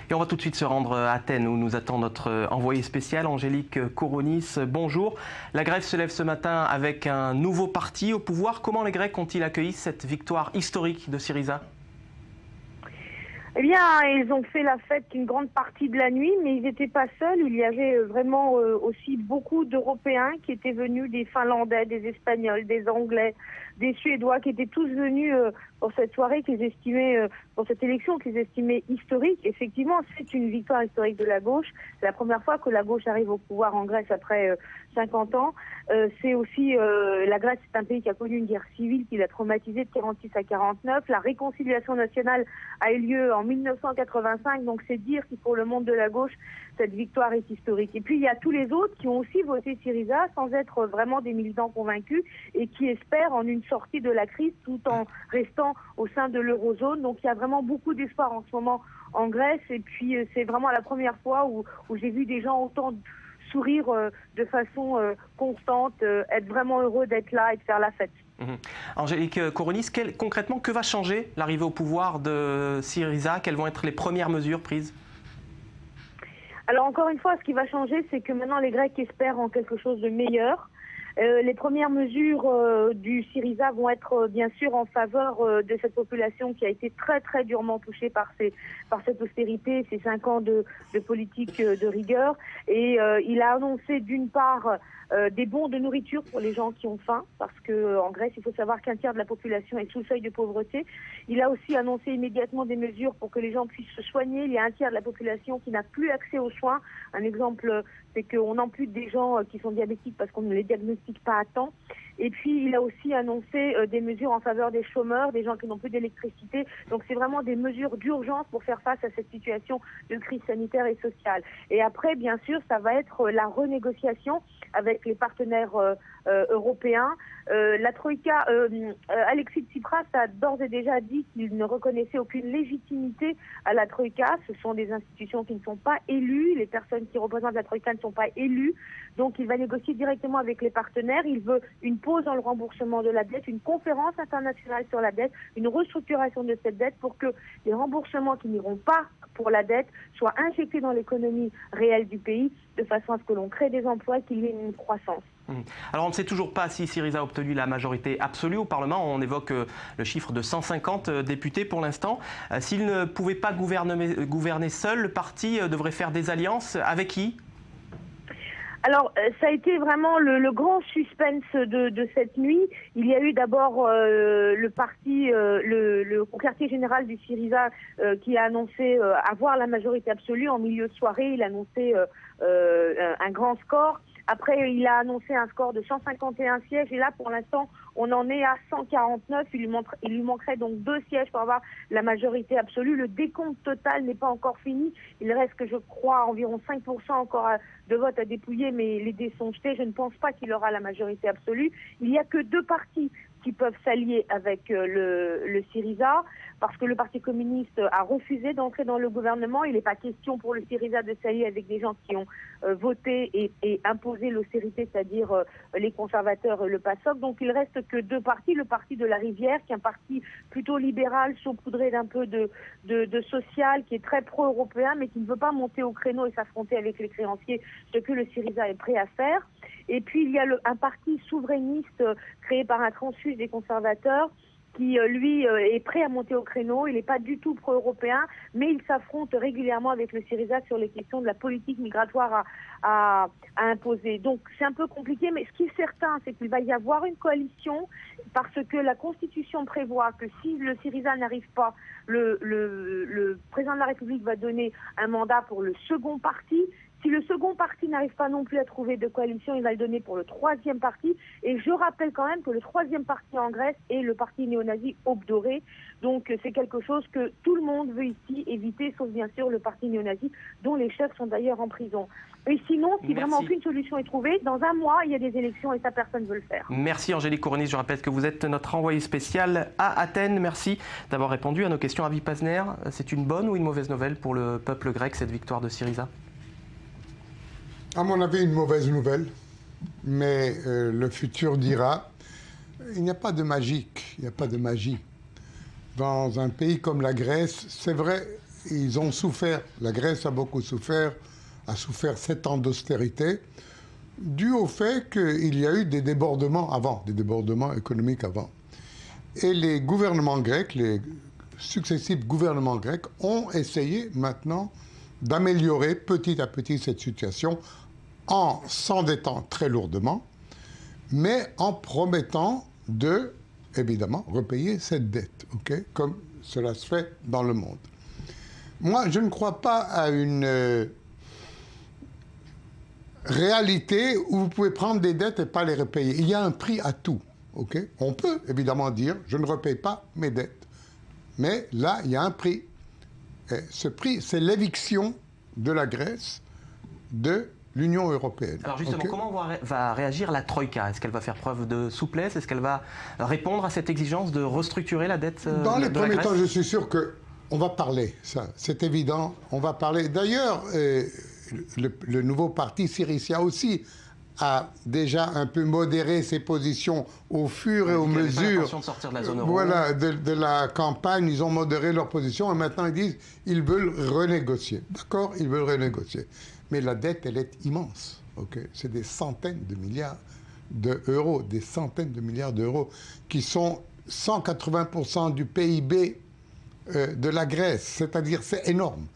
Et on va tout de suite se rendre à Athènes où nous attend notre envoyé spécial, Angélique Kourounis. Bonjour. La Grèce se lève ce matin avec un nouveau parti au pouvoir. Comment les Grecs ont-ils accueilli cette victoire historique de Syriza ? Eh bien, ils ont fait la fête une grande partie de la nuit, mais ils n'étaient pas seuls. Il y avait vraiment aussi beaucoup d'Européens qui étaient venus, des Finlandais, des Espagnols, des Anglais, des Suédois, qui étaient tous venus pour cette soirée qu'ils estimaient, pour cette élection qu'ils estimaient historique. Effectivement, c'est une victoire historique de la gauche. C'est la première fois que la gauche arrive au pouvoir en Grèce après 50 ans. C'est aussi, la Grèce, c'est un pays qui a connu une guerre civile qui l'a traumatisé de 46 à 49. La réconciliation nationale a eu lieu en 1985, donc c'est dire que pour le monde de la gauche, cette victoire est historique. Et puis il y a tous les autres qui ont aussi voté Syriza sans être vraiment des militants convaincus et qui espèrent en une sortie de la crise tout en restant au sein de l'eurozone. Donc il y a vraiment beaucoup d'espoir en ce moment en Grèce et puis c'est vraiment la première fois où j'ai vu des gens autant sourire de façon constante, être vraiment heureux d'être là et de faire la fête. Angélique Kourounis, concrètement, que va changer l'arrivée au pouvoir de Syriza ? Quelles vont être les premières mesures prises ? Alors encore une fois, ce qui va changer, c'est que maintenant les Grecs espèrent en quelque chose de meilleur. Les premières mesures du Syriza vont être bien sûr en faveur de cette population qui a été très très durement touchée par cette austérité, ces 5 ans de politique de rigueur. Et il a annoncé d'une part des bons de nourriture pour les gens qui ont faim, parce que en Grèce, il faut savoir qu'un tiers de la population est sous le seuil de pauvreté. Il a aussi annoncé immédiatement des mesures pour que les gens puissent se soigner. Il y a un tiers de la population qui n'a plus accès aux soins. Un exemple, c'est qu'on ampute des gens qui sont diabétiques parce qu'on ne les diagnostique pas à temps. Et puis, il a aussi annoncé des mesures en faveur des chômeurs, des gens qui n'ont plus d'électricité. Donc, c'est vraiment des mesures d'urgence pour faire face à cette situation de crise sanitaire et sociale. Et après, bien sûr, ça va être la renégociation avec les partenaires européens. La Troïka, Alexis Tsipras a d'ores et déjà dit qu'il ne reconnaissait aucune légitimité à la Troïka. Ce sont des institutions qui ne sont pas élues. Les personnes qui représentent la Troïka ne sont pas élues. Donc, il va négocier directement avec les partenaires. Il veut une pause dans le remboursement de la dette, une conférence internationale sur la dette, une restructuration de cette dette pour que les remboursements qui n'iront pas pour la dette soient injectés dans l'économie réelle du pays de façon à ce que l'on crée des emplois et qu'il y ait une croissance. Alors on ne sait toujours pas si Syriza a obtenu la majorité absolue au Parlement. On évoque le chiffre de 150 députés pour l'instant. S'il ne pouvait pas gouverner seul, le parti devrait faire des alliances avec qui ? Alors, ça a été vraiment le grand suspense de cette nuit. Il y a eu d'abord le parti, le quartier général du Syriza qui a annoncé avoir la majorité absolue en milieu de soirée. Il a annoncé un grand score. Après, il a annoncé un score de 151 sièges. Et là, pour l'instant, on en est à 149. Il lui manquerait donc 2 sièges pour avoir la majorité absolue. Le décompte total n'est pas encore fini. Il reste, que je crois, environ 5% encore de votes à dépouiller, mais les dés sont jetés. Je ne pense pas qu'il aura la majorité absolue. Il n'y a que 2 partis qui peuvent s'allier avec le Syriza. parce que le Parti communiste a refusé d'entrer dans le gouvernement. Il n'est pas question pour le Syriza de s'allier avec des gens qui ont voté et imposé l'austérité, c'est-à-dire les conservateurs et le PASOK. Donc il reste que deux partis, le parti de la Rivière, qui est un parti plutôt libéral, saupoudré d'un peu de social, qui est très pro-européen, mais qui ne veut pas monter au créneau et s'affronter avec les créanciers, ce que le Syriza est prêt à faire. Et puis il y a un parti souverainiste créé par un transfuge des conservateurs, qui, lui, est prêt à monter au créneau. Il n'est pas du tout pro-européen, mais il s'affronte régulièrement avec le Syriza sur les questions de la politique migratoire à imposer. Donc, c'est un peu compliqué, mais ce qui est certain, c'est qu'il va y avoir une coalition, parce que la Constitution prévoit que si le Syriza n'arrive pas, le président de la République va donner un mandat pour le second parti. Si le second parti n'arrive pas non plus à trouver de coalition, il va le donner pour le troisième parti. Et je rappelle quand même que le troisième parti en Grèce est le parti néo-nazi Aube Dorée. Donc c'est quelque chose que tout le monde veut ici éviter, sauf bien sûr le parti néo-nazi, dont les chefs sont d'ailleurs en prison. Et sinon, si vraiment aucune solution est trouvée, dans un mois, il y a des élections et ça, personne ne veut le faire. Merci Angélique Kouronis. Je rappelle que vous êtes notre envoyée spéciale à Athènes. Merci d'avoir répondu à nos questions. Avi Pazner, c'est une bonne ou une mauvaise nouvelle pour le peuple grec, cette victoire de Syriza ? À mon avis, une mauvaise nouvelle, mais le futur dira. Il n'y a pas de magique, il n'y a pas de magie. Dans un pays comme la Grèce, c'est vrai, ils ont souffert, la Grèce a beaucoup souffert, a souffert 7 ans d'austérité, dû au fait qu'il y a eu des débordements avant, des débordements économiques avant. Et les gouvernements grecs, les successifs gouvernements grecs ont essayé maintenant d'améliorer petit à petit cette situation en s'endettant très lourdement, mais en promettant de, évidemment, repayer cette dette, comme cela se fait dans le monde. Moi, je ne crois pas à une réalité où vous pouvez prendre des dettes et pas les repayer. Il y a un prix à tout, On peut évidemment dire, je ne repaye pas mes dettes, mais là, il y a un prix. Et ce prix, c'est l'éviction de la Grèce de l'Union européenne. Alors justement, comment va réagir la Troïka ? Est-ce qu'elle va faire preuve de souplesse ? Est-ce qu'elle va répondre à cette exigence de restructurer la dette Dans les premiers temps, je suis sûr qu'on va parler, ça, c'est évident, on va parler. D'ailleurs, le nouveau parti Syriza aussi a déjà un peu modéré ses positions au fur et aux mesures de sortir de la zone euro. Voilà, de la campagne. Ils ont modéré leur position et maintenant ils disent qu'ils veulent renégocier. D'accord, ils veulent renégocier. Mais la dette, elle est immense. C'est des centaines de milliards d'euros, des centaines de milliards d'euros qui sont 180% du PIB de la Grèce. C'est-à-dire, c'est énorme.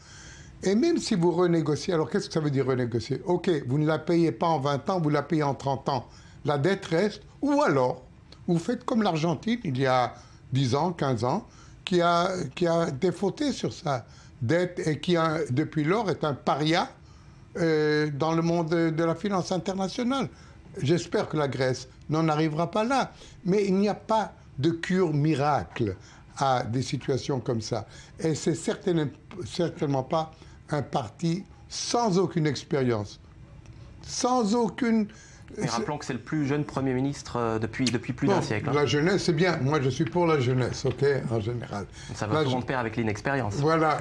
Et même si vous renégociez, alors qu'est-ce que ça veut dire renégocier ? Vous ne la payez pas en 20 ans, vous la payez en 30 ans. La dette reste. Ou alors, vous faites comme l'Argentine, il y a 10 ans, 15 ans, qui a défauté sur sa dette et qui, depuis lors, est un paria dans le monde de la finance internationale. J'espère que la Grèce n'en arrivera pas là. Mais il n'y a pas de cure miracle à des situations comme ça. Et c'est certainement pas un parti sans aucune expérience, sans aucune... Mais rappelons que c'est le plus jeune Premier ministre depuis plus d'un siècle. La jeunesse, c'est bien. Moi, je suis pour la jeunesse, en général. Ça va souvent de pair avec l'inexpérience. Voilà.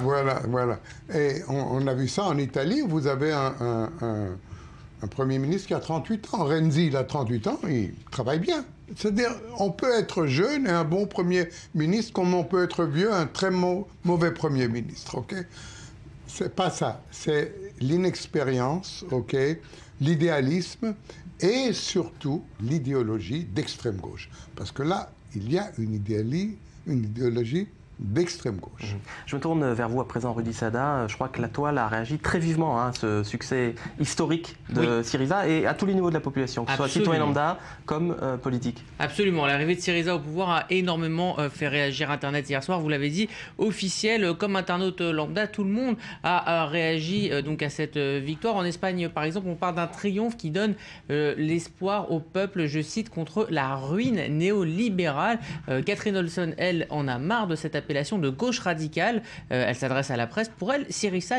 Et on a vu ça en Italie, où vous avez un Premier ministre qui a 38 ans. Renzi, il a 38 ans, il travaille bien. C'est-à-dire, on peut être jeune et un bon Premier ministre, comme on peut être vieux, un très mauvais Premier ministre, C'est pas ça. C'est l'inexpérience, l'idéalisme et surtout l'idéologie d'extrême gauche. Parce que là, il y a une idéologie d'extrême gauche. Je me tourne vers vous à présent, Rudy Sada. Je crois que la toile a réagi très vivement à ce succès historique de Syriza et à tous les niveaux de la population, que ce soit citoyen lambda comme politique. Absolument. L'arrivée de Syriza au pouvoir a énormément fait réagir Internet hier soir. Vous l'avez dit, officiel, comme internaute lambda, tout le monde a réagi donc à cette victoire. En Espagne, par exemple, on parle d'un triomphe qui donne l'espoir au peuple, je cite, contre la ruine néolibérale. Catherine Olson, elle, en a marre de cette appellation de gauche radicale. Elle s'adresse à la presse. Pour elle, Syriza,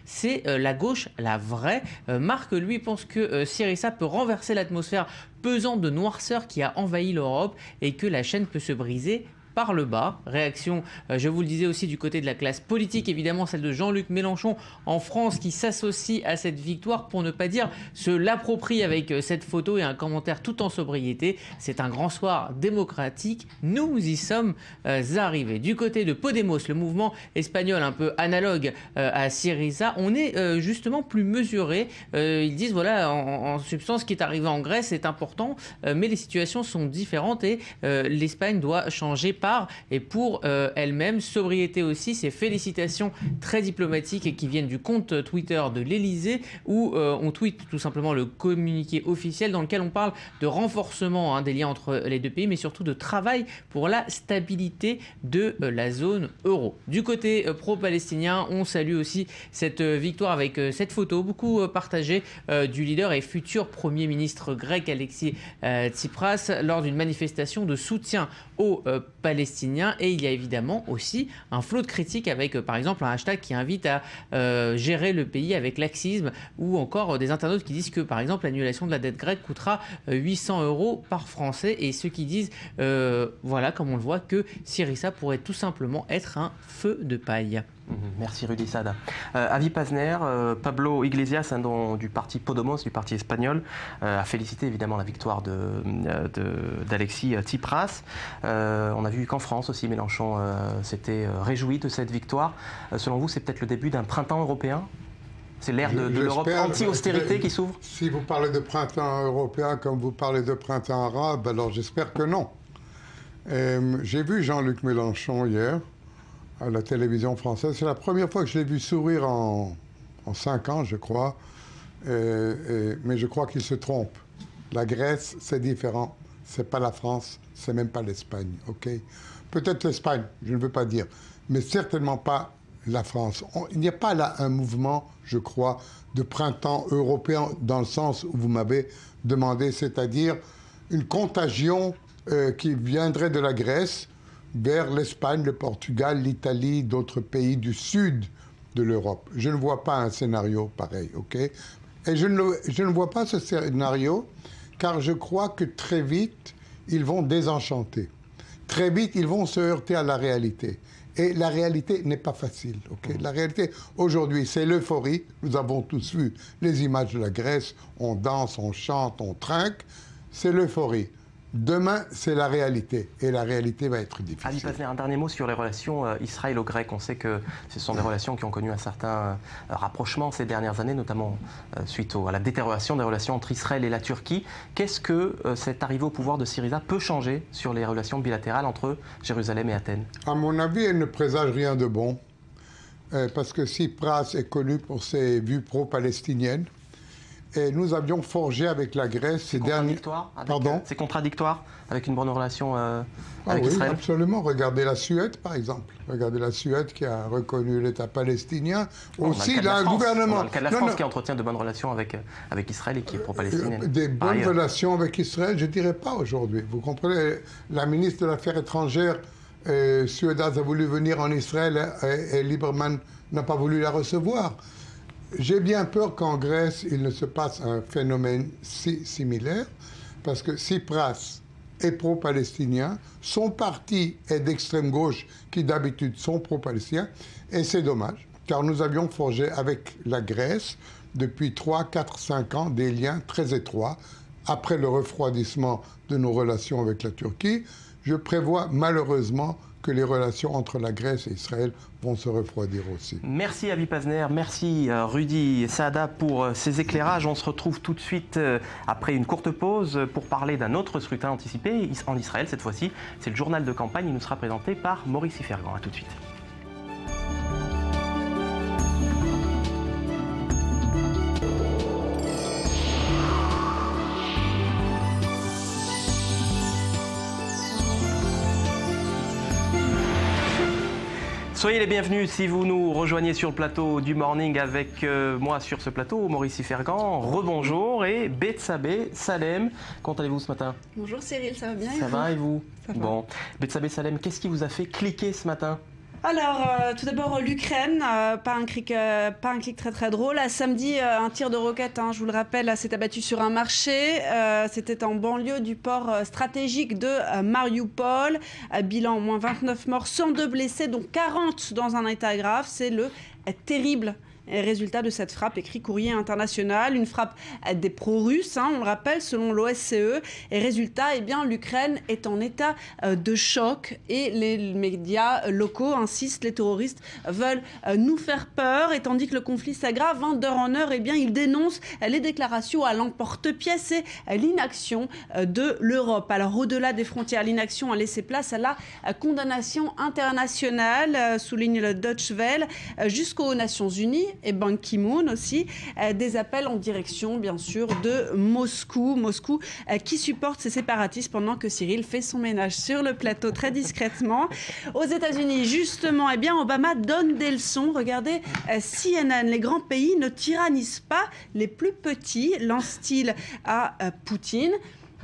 c'est la gauche, la vraie. Marc, lui, pense que Syriza peut renverser l'atmosphère pesante de noirceur qui a envahi l'Europe et que la chaîne peut se briser par le bas. Réaction, je vous le disais aussi, du côté de la classe politique, évidemment celle de Jean-Luc Mélenchon en France qui s'associe à cette victoire, pour ne pas dire se l'approprie avec cette photo et un commentaire tout en sobriété. C'est un grand soir démocratique, nous y sommes arrivés. Du côté de Podemos, le mouvement espagnol un peu analogue à Syriza, on est justement plus mesuré. Ils disent voilà, en substance, ce qui est arrivé en Grèce est important, mais les situations sont différentes et l'Espagne doit changer par et pour elle-même. Sobriété aussi, ces félicitations très diplomatiques et qui viennent du compte Twitter de l'Elysée où on tweet tout simplement le communiqué officiel dans lequel on parle de renforcement des liens entre les deux pays, mais surtout de travail pour la stabilité de la zone euro. Du côté pro-palestinien, on salue aussi cette victoire avec cette photo beaucoup partagée du leader et futur Premier ministre grec Alexis Tsipras lors d'une manifestation de soutien aux Palestiniens. Et il y a évidemment aussi un flot de critiques avec par exemple un hashtag qui invite à gérer le pays avec laxisme ou encore des internautes qui disent que par exemple l'annulation de la dette grecque coûtera 800 € par Français et ceux qui disent voilà, comme on le voit, que Syriza pourrait tout simplement être un feu de paille. Merci Rudy Saada. Avi Pazner, Pablo Iglesias, du parti Podemos, du parti espagnol, a félicité évidemment la victoire d'Alexis Tsipras. On a vu qu'en France aussi, Mélenchon s'était réjoui de cette victoire. Selon vous, c'est peut-être le début d'un printemps européen ? C'est l'ère de l'Europe anti-austérité qui s'ouvre ? Si vous parlez de printemps européen comme vous parlez de printemps arabe, alors j'espère que non. J'ai vu Jean-Luc Mélenchon hier à la télévision française. C'est la première fois que je l'ai vu sourire en 5 ans, je crois. Mais je crois qu'il se trompe. La Grèce, c'est différent. C'est pas la France, c'est même pas l'Espagne, ok ? Peut-être l'Espagne, je ne veux pas dire, mais certainement pas la France. Il n'y a pas là un mouvement, je crois, de printemps européen dans le sens où vous m'avez demandé, c'est-à-dire une contagion qui viendrait de la Grèce vers l'Espagne, le Portugal, l'Italie, d'autres pays du sud de l'Europe. Je ne vois pas un scénario pareil, ok ? Et je ne vois pas ce scénario car je crois que très vite, ils vont désenchanter. Très vite, ils vont se heurter à la réalité. Et la réalité n'est pas facile, ok ? La réalité, aujourd'hui, c'est l'euphorie. Nous avons tous vu les images de la Grèce. On danse, on chante, on trinque. C'est l'euphorie. Demain, c'est la réalité. Et la réalité va être difficile. Avi Pazner, un dernier mot sur les relations israélo-grecques. On sait que ce sont des relations qui ont connu un certain rapprochement ces dernières années, notamment suite à la détérioration des relations entre Israël et la Turquie. Qu'est-ce que cette arrivée au pouvoir de Syriza peut changer sur les relations bilatérales entre Jérusalem et Athènes ? À mon avis, elle ne présage rien de bon. Parce que Tsipras est connu pour ses vues pro-palestiniennes. Et nous avions forgé avec la Grèce ces derniers... Pardon ? C'est contradictoire avec une bonne relation avec Israël ? Oui, absolument. Regardez la Suède, par exemple. Regardez la Suède qui a reconnu l'État palestinien. Aussi, il a un gouvernement... On a le cas de la France qui entretient de bonnes relations avec Israël et qui est pro-palestinienne. Des bonnes relations avec Israël, je ne dirais pas aujourd'hui. Vous comprenez, la ministre de l'Affaires étrangères suédoise a voulu venir en Israël et Lieberman n'a pas voulu la recevoir. J'ai bien peur qu'en Grèce, il ne se passe un phénomène si similaire, parce que Tsipras est pro-palestinien, son parti est d'extrême gauche, qui d'habitude sont pro-palestiniens, et c'est dommage, car nous avions forgé avec la Grèce, depuis 3, 4, 5 ans, des liens très étroits. Après le refroidissement de nos relations avec la Turquie, je prévois malheureusement que les relations entre la Grèce et Israël vont se refroidir aussi. Merci Avi Pazner, merci Rudy Saada pour ces éclairages. On se retrouve tout de suite après une courte pause pour parler d'un autre scrutin anticipé en Israël cette fois-ci. C'est le journal de campagne, il nous sera présenté par Maurice Fergan. A tout de suite. Soyez les bienvenus si vous nous rejoignez sur le plateau du Morning avec moi sur ce plateau, Maurice Fergan, rebonjour, et Bethsabée Salem. Comment allez-vous ce matin ? Bonjour Cyril, ça va bien ? Ça va et vous ? Ça va. Bon, Bethsabée Salem, qu'est-ce qui vous a fait cliquer ce matin ? Alors, tout d'abord, l'Ukraine, pas un clic très très drôle. Samedi, un tir de roquette, je vous le rappelle, s'est abattu sur un marché. C'était en banlieue du port stratégique de Mariupol. Bilan, au moins 29 morts, 102 blessés, dont 40 dans un état grave. C'est le terrible résultat de cette frappe, écrit Courrier International, une frappe des pro-russes, on le rappelle, selon l'OSCE. Et résultat, l'Ukraine est en état de choc et les médias locaux insistent, les terroristes veulent nous faire peur. Et tandis que le conflit s'aggrave d'heure en heure, ils dénoncent les déclarations à l'emporte-pièce et l'inaction de l'Europe. Alors au-delà des frontières, l'inaction a laissé place à la condamnation internationale, souligne le Deutsche Welle, jusqu'aux Nations Unies. Et Ban Ki-moon aussi, des appels en direction, bien sûr, de Moscou. Moscou qui supporte ces séparatistes pendant que Cyril fait son ménage sur le plateau très discrètement. Aux États-Unis, justement, Obama donne des leçons. Regardez CNN, les grands pays ne tyrannisent pas les plus petits, lance-t-il à Poutine.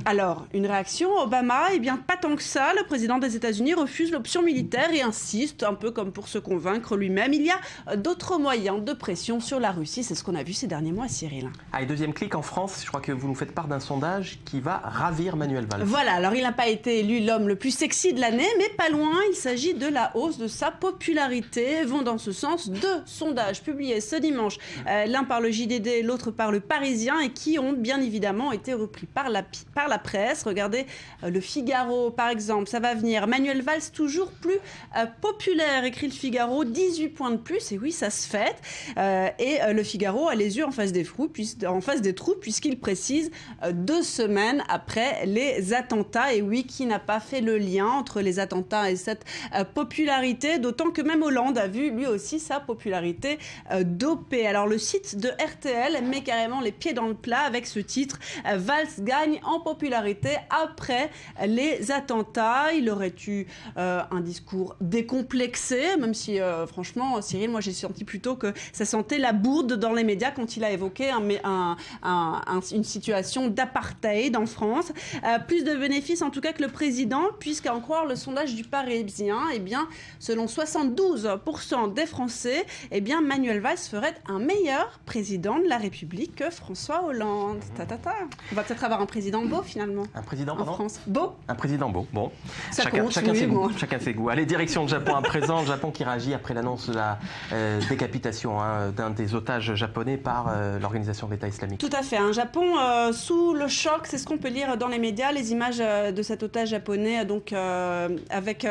Alors, une réaction, Obama, pas tant que ça. Le président des États-Unis refuse l'option militaire et insiste, un peu comme pour se convaincre lui-même. Il y a d'autres moyens de pression sur la Russie. C'est ce qu'on a vu ces derniers mois, Cyril. Et deuxième clic, en France, je crois que vous nous faites part d'un sondage qui va ravir Manuel Valls. Voilà, alors il n'a pas été élu l'homme le plus sexy de l'année, mais pas loin. Il s'agit de la hausse de sa popularité. Vont dans ce sens deux sondages publiés ce dimanche, l'un par le JDD, l'autre par le Parisien, et qui ont bien évidemment été repris par la presse. Regardez le Figaro, par exemple, ça va venir. Manuel Valls toujours plus populaire, écrit le Figaro, 18 points de plus, et oui, ça se fête. Et le Figaro a les yeux en face des trous, puisqu'il précise 2 semaines après les attentats. Et oui, qui n'a pas fait le lien entre les attentats et cette popularité, d'autant que même Hollande a vu lui aussi sa popularité dopée. Alors le site de RTL met carrément les pieds dans le plat avec ce titre, Valls gagne en popularité après les attentats. Il aurait eu un discours décomplexé, même si franchement, Cyril, moi j'ai senti plutôt que ça sentait la bourde dans les médias quand il a évoqué une situation d'apartheid en France. Plus de bénéfices en tout cas que le président, puisqu'à en croire le sondage du Parisien, selon 72% des Français, Manuel Valls ferait un meilleur président de la République que François Hollande. On va peut-être avoir un président beau finalement. Un président en France. Beau. Un président beau. Bon. Chacun ses goûts. Allez, direction le Japon à présent. Le Japon qui réagit après l'annonce de la décapitation d'un des otages japonais par l'organisation de l'État islamique. Tout à fait. Un Japon sous le choc, c'est ce qu'on peut lire dans les médias. Les images de cet otage japonais, avec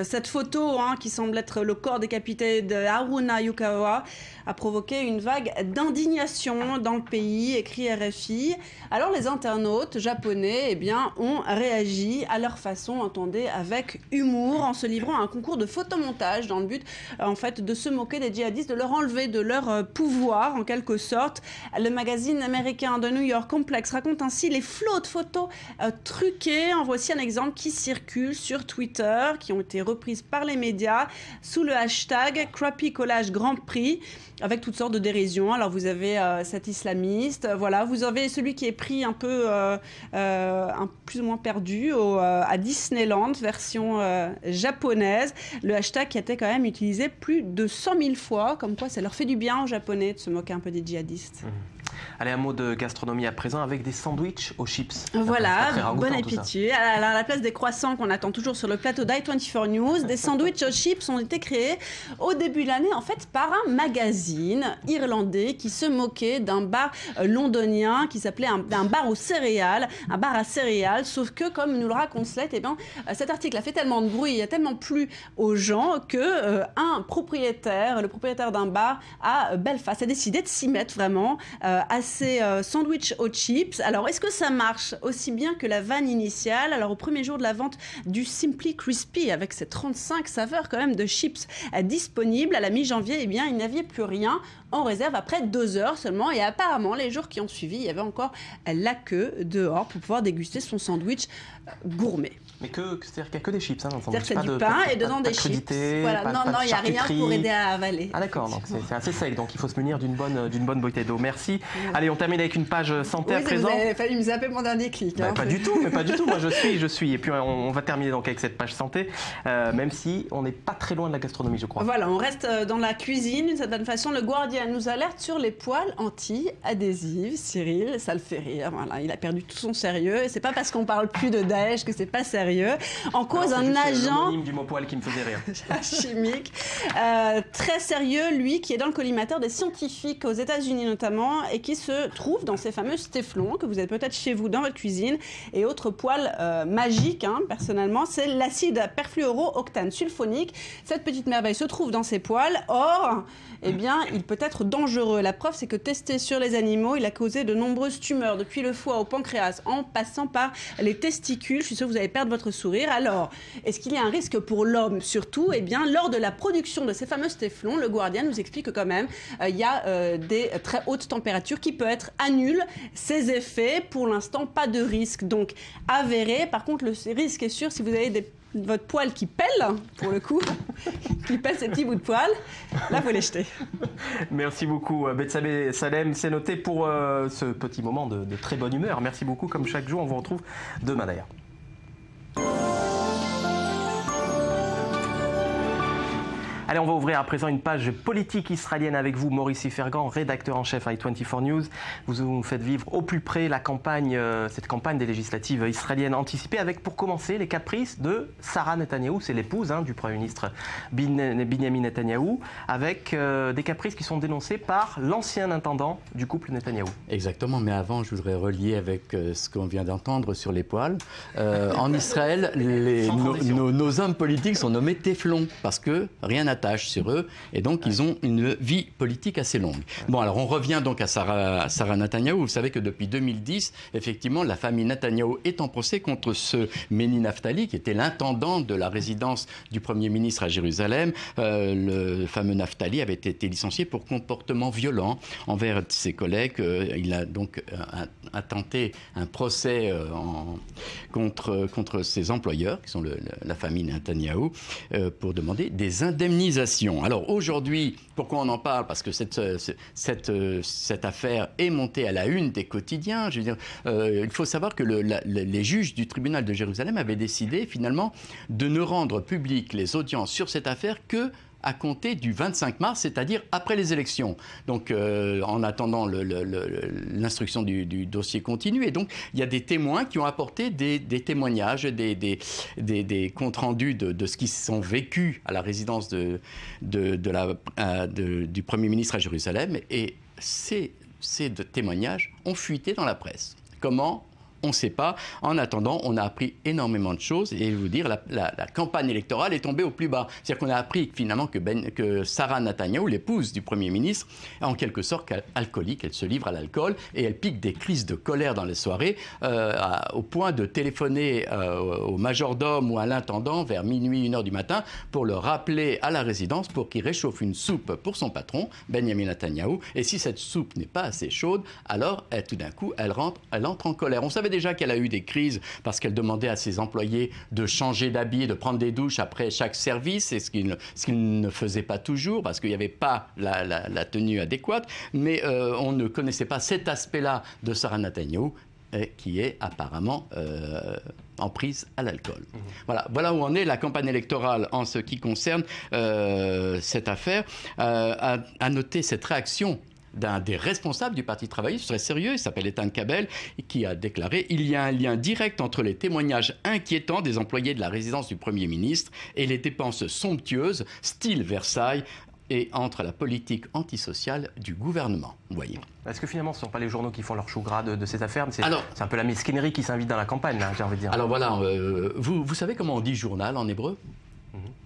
cette photo qui semble être le corps décapité de Haruna Yukawa, a provoqué une vague d'indignation dans le pays, écrit RFI. Alors les internautes japonais ont réagi à leur façon, entendez, avec humour, en se livrant à un concours de photomontage dans le but de se moquer des djihadistes, de leur enlever de leur pouvoir en quelque sorte. Le magazine américain de New York Complex raconte ainsi les flots de photos truquées. En voici un exemple qui circule sur Twitter, qui ont été reprises par les médias sous le hashtag Crappy Collage Grand Prix, avec toutes sortes de dérisions. Alors vous avez cet islamiste, voilà, vous avez celui qui est pris un peu plus ou moins perdu à Disneyland, version japonaise. Le hashtag qui a été quand même utilisé plus de 100 000 fois, comme quoi ça leur fait du bien aux Japonais de se moquer un peu des djihadistes. Allez, un mot de gastronomie à présent avec des sandwichs aux chips. Voilà, bon appétit. À la place des croissants qu'on attend toujours sur le plateau d'i24 News, des sandwichs aux chips ont été créés au début de l'année par un magazine irlandais qui se moquait d'un bar londonien qui s'appelait un bar aux céréales, un bar à céréales, sauf que comme nous le raconte Slate, cet article a fait tellement de bruit, il a tellement plu aux gens que le propriétaire d'un bar à Belfast a décidé de s'y mettre vraiment à ces sandwichs aux chips. Alors, est-ce que ça marche aussi bien que la vanne initiale? Alors, au premier jour de la vente du Simply Crispy, avec ses 35 saveurs quand même de chips disponibles, à la mi-janvier, il n'y avait plus rien en réserve après 2 heures seulement. Et apparemment, les jours qui ont suivi, il y avait encore la queue dehors pour pouvoir déguster son sandwich gourmet. Mais c'est-à-dire qu'il n'y a que des chips, dans le sandwich. C'est-à-dire qu'il y a du pain et dedans des chips. Voilà. Non, il n'y a rien pour aider à avaler. Ah d'accord, donc c'est assez sec, donc il faut se munir d'une bonne bouteille d'eau. Merci. Voilà. Allez, on termine avec une page santé à présent. Vous avez failli me zapper mon dernier clic. Pas du tout. Moi, je suis. Et puis, on va terminer donc avec cette page santé, même si on n'est pas très loin de la gastronomie, je crois. Voilà, on reste dans la cuisine. D'une certaine façon, le Guardian nous alerte sur les poêles anti-adhésives. Cyril, ça le fait rire. Voilà, il a perdu tout son sérieux. Et c'est pas parce qu'on parle plus de Daesh que c'est pas sérieux. En cause, un agent du mot poêle qui me faisait rire. chimique très sérieux, lui, qui est dans le collimateur des scientifiques aux États-Unis notamment, et qui se trouve dans ces fameux téflons que vous avez peut-être chez vous dans votre cuisine, et autre poêle magique, personnellement, c'est l'acide perfluorooctane sulfonique. Cette petite merveille se trouve dans ces poêles. Or, eh bien, il peut être dangereux. La preuve, c'est que testé sur les animaux, il a causé de nombreuses tumeurs, depuis le foie au pancréas, en passant par les testicules. Je suis sûre que vous allez perdre votre sourire. Alors, est-ce qu'il y a un risque pour l'homme surtout? Eh bien, lors de la production de ces fameux téflons, le Guardian nous explique que quand même, il y a des très hautes températures qui peuvent être annulent ces effets. Pour l'instant, pas de risque, donc avéré. Par contre, le risque est sûr si vous avez votre poêle qui pèle, pour le coup, qui pèle ces petits bouts de poêle, là, il faut les jeter. Merci beaucoup, Bethsabée Salem. C'est noté pour ce petit moment de très bonne humeur. Merci beaucoup, comme chaque jour. On vous retrouve demain, d'ailleurs. Allez, on va ouvrir à présent une page politique israélienne avec vous, Maurice Ifergan, rédacteur en chef à i24 News. Vous nous faites vivre au plus près cette campagne des législatives israéliennes anticipées, avec pour commencer les caprices de Sarah Netanyahou, c'est l'épouse du Premier ministre Binyamin Netanyahou, avec des caprices qui sont dénoncés par l'ancien intendant du couple Netanyahou. Exactement, mais avant, je voudrais relier avec ce qu'on vient d'entendre sur les poêles. En Israël, nos hommes politiques sont nommés téflons, parce que rien n'a tâche sur eux, et donc ils ont une vie politique assez longue. Bon, alors on revient donc à Sarah Netanyahou. Vous savez que depuis 2010, effectivement, la famille Netanyahou est en procès contre ce Meni Naftali, qui était l'intendant de la résidence du Premier ministre à Jérusalem. Le fameux Naftali avait été licencié pour comportement violent envers ses collègues. Il a donc intenté un procès contre ses employeurs, qui sont la famille Netanyahou, pour demander des indemnisations. Alors aujourd'hui, pourquoi on en parle? Parce que cette affaire est montée à la une des quotidiens. Je veux dire, il faut savoir que les juges du tribunal de Jérusalem avaient décidé finalement de ne rendre publiques les audiences sur cette affaire que à compter du 25 mars, c'est-à-dire après les élections. Donc, en attendant l'instruction du dossier continu. Et donc, il y a des témoins qui ont apporté des témoignages, des comptes rendus de ce qui sont vécus à la résidence du Premier ministre à Jérusalem. Et ces témoignages ont fuité dans la presse. Comment ? On ne sait pas. En attendant, on a appris énormément de choses. Et je vais vous dire, la campagne électorale est tombée au plus bas. C'est-à-dire qu'on a appris finalement que Sarah Netanyahou, l'épouse du Premier ministre, est en quelque sorte alcoolique. Elle se livre à l'alcool et elle pique des crises de colère dans les soirées, au point de téléphoner au majordome ou à l'intendant vers minuit, 1h du matin, pour le rappeler à la résidence pour qu'il réchauffe une soupe pour son patron, Benjamin Netanyahou. Et si cette soupe n'est pas assez chaude, alors tout d'un coup, elle entre en colère. On savait déjà qu'elle a eu des crises parce qu'elle demandait à ses employés de changer d'habit, de prendre des douches après chaque service, et ce qu'ils ne faisaient pas toujours parce qu'il n'y avait pas la tenue adéquate. Mais on ne connaissait pas cet aspect-là de Sarah Netanyahou, qui est apparemment en prise à l'alcool. Voilà où en est la campagne électorale en ce qui concerne cette affaire. À noter cette réaction d'un des responsables du Parti travailliste, très sérieux, il s'appelle Eitan Kabel, qui a déclaré « Il y a un lien direct entre les témoignages inquiétants des employés de la résidence du Premier ministre et les dépenses somptueuses, style Versailles, et entre la politique antisociale du gouvernement. » Vous voyez. Est-ce que finalement, ce ne sont pas les journaux qui font leur chou gras de ces affaires? C'est un peu la mesquinerie qui s'invite dans la campagne, là, j'ai envie de dire. Alors voilà, vous savez comment on dit journal en hébreu?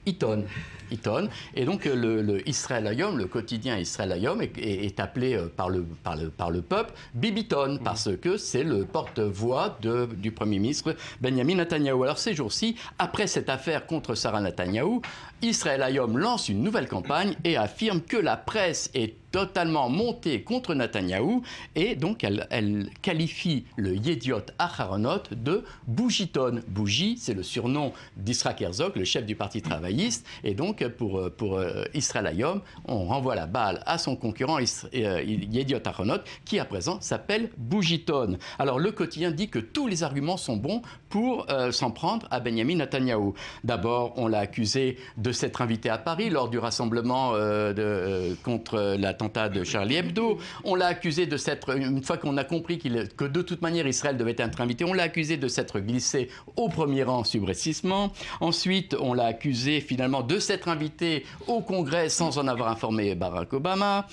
Iton. Et donc le Israël Hayom, le quotidien Israël Hayom, est appelé par le peuple Bibiton, parce que c'est le porte-voix du Premier ministre Benjamin Netanyahou. Alors ces jours-ci, après cette affaire contre Sarah Netanyahou, Israël Hayom lance une nouvelle campagne et affirme que la presse est totalement montée contre Netanyahou, et donc elle qualifie le Yediot Aharonot de bougiton. Bougie, c'est le surnom d'Yitzhak Herzog, le chef du Parti travailliste, et donc pour Israël Hayom, on renvoie la balle à son concurrent Yediot Aharonot, qui à présent s'appelle bougiton. Alors le quotidien dit que tous les arguments sont bons pour s'en prendre à Benjamin Netanyahou. D'abord, on l'a accusé de s'être invité à Paris lors du rassemblement contre l'attentat de Charlie Hebdo. On l'a accusé de s'être, une fois qu'on a compris que de toute manière Israël devait être invité, on l'a accusé de s'être glissé au premier rang subrepticement. Ensuite, on l'a accusé finalement de s'être invité au Congrès sans en avoir informé Barack Obama.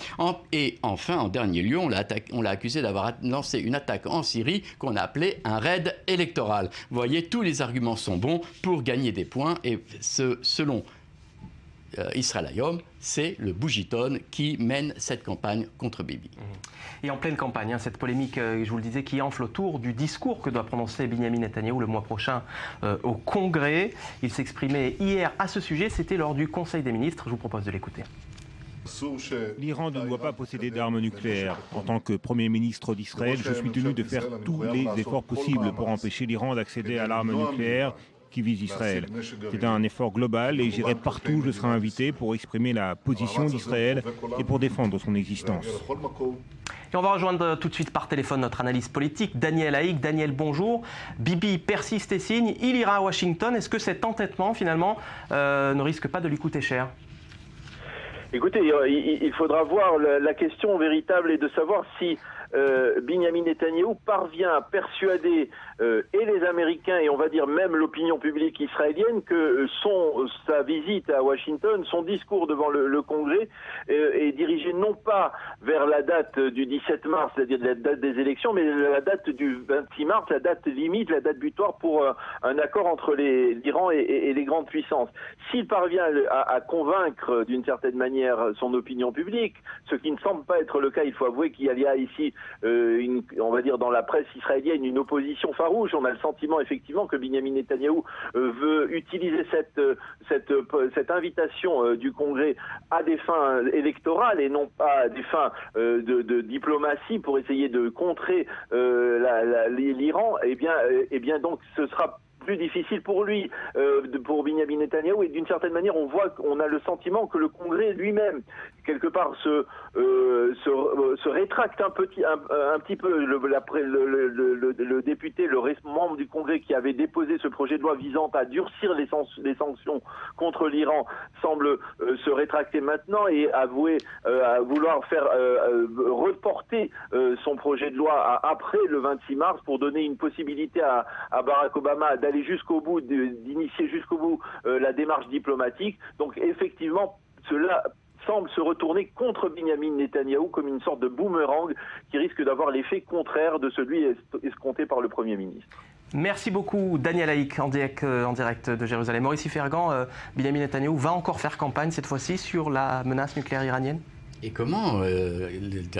Et enfin, en dernier lieu, on l'a accusé d'avoir lancé une attaque en Syrie qu'on a appelée un raid électoral. Vous voyez, tous les arguments sont bons pour gagner des points, et selon Israël Hayom, c'est le bougiton qui mène cette campagne contre Bibi. Et en pleine campagne, cette polémique, je vous le disais, qui enfle autour du discours que doit prononcer Benjamin Netanyahou le mois prochain au Congrès. Il s'exprimait hier à ce sujet, c'était lors du Conseil des ministres. Je vous propose de l'écouter. L'Iran ne doit pas posséder d'armes nucléaires. En tant que Premier ministre d'Israël, je suis tenu de faire tous les efforts possibles pour empêcher l'Iran d'accéder à l'arme nucléaire qui vise Israël. C'est un effort global et j'irai partout où je serai invité pour exprimer la position d'Israël et pour défendre son existence. Et on va rejoindre tout de suite par téléphone notre analyste politique, Daniel Haïk. Daniel, bonjour. Bibi persiste et signe, il ira à Washington. Est-ce que cet entêtement, finalement, ne risque pas de lui coûter cher ? Écoutez, il faudra voir. La question véritable est de savoir si Benjamin Netanyahou parvient à persuader et les Américains et on va dire même l'opinion publique israélienne que sa visite à Washington, son discours devant le Congrès est dirigé non pas vers la date du 17 mars, c'est-à-dire la date des élections, mais la date du 26 mars, la date limite, la date butoir pour un accord entre l'Iran et les grandes puissances. S'il parvient à convaincre d'une certaine manière son opinion publique, ce qui ne semble pas être le cas, il faut avouer qu'il y a ici on va dire dans la presse israélienne une opposition farouche. On a le sentiment effectivement que Benjamin Netanyahou veut utiliser cette invitation du Congrès à des fins électorales et non pas à des fins de diplomatie pour essayer de contrer l'Iran. Eh bien donc ce sera plus difficile pour lui, pour Benjamin Netanyahou, et d'une certaine manière on a le sentiment que le Congrès lui-même quelque part se rétracte un petit peu. Le député, le membre du Congrès qui avait déposé ce projet de loi visant à durcir les sanctions contre l'Iran semble se rétracter maintenant et avouer à vouloir faire reporter son projet de loi après le 26 mars pour donner une possibilité à Barack Obama d'aller jusqu'au bout, d'initier jusqu'au bout la démarche diplomatique. Donc effectivement, cela semble se retourner contre Benjamin Netanyahou comme une sorte de boomerang qui risque d'avoir l'effet contraire de celui escompté par le Premier ministre. Merci beaucoup Daniel Haïk en direct de Jérusalem. Maurice Fergan, Benjamin Netanyahou va encore faire campagne cette fois-ci sur la menace nucléaire iranienne ? Et comment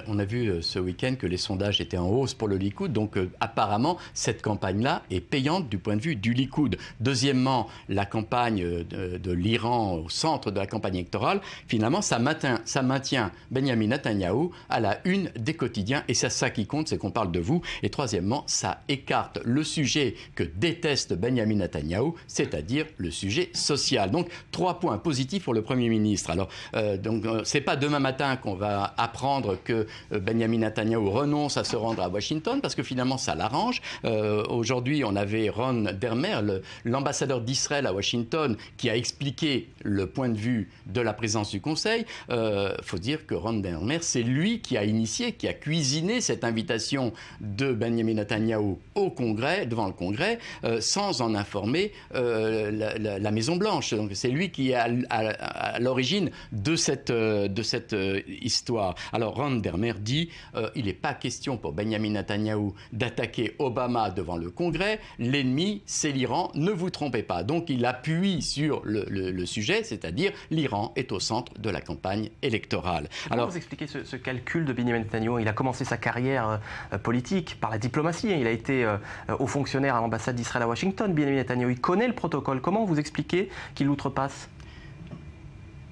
on a vu ce week-end que les sondages étaient en hausse pour le Likoud, donc apparemment cette campagne-là est payante du point de vue du Likoud. Deuxièmement, la campagne de l'Iran au centre de la campagne électorale, finalement ça maintient Benjamin Netanyahou à la une des quotidiens, et c'est ça qui compte, c'est qu'on parle de vous. Et troisièmement, ça écarte le sujet que déteste Benjamin Netanyahou, c'est-à-dire le sujet social. Donc 3 points positifs pour le Premier ministre. Alors c'est pas demain matin qu'on va apprendre que Benjamin Netanyahou renonce à se rendre à Washington, parce que finalement ça l'arrange. Aujourd'hui, on avait Ron Dermer, l'ambassadeur d'Israël à Washington, qui a expliqué le point de vue de la présidence du Conseil. Faut dire que Ron Dermer, c'est lui qui a initié, qui a cuisiné cette invitation de Benjamin Netanyahou au Congrès, devant le Congrès, sans en informer la Maison-Blanche. Donc c'est lui qui est à l'origine de cette histoire. Alors Ron Dermer dit il n'est pas question pour Benjamin Netanyahou d'attaquer Obama devant le Congrès, l'ennemi c'est l'Iran, ne vous trompez pas. Donc il appuie sur le sujet, c'est-à-dire l'Iran est au centre de la campagne électorale. Comment vous expliquez ce calcul de Benjamin Netanyahou ? Il a commencé sa carrière politique par la diplomatie, il a été haut fonctionnaire à l'ambassade d'Israël à Washington. Benjamin Netanyahou, il connaît le protocole. Comment vous expliquez qu'il l'outrepasse ?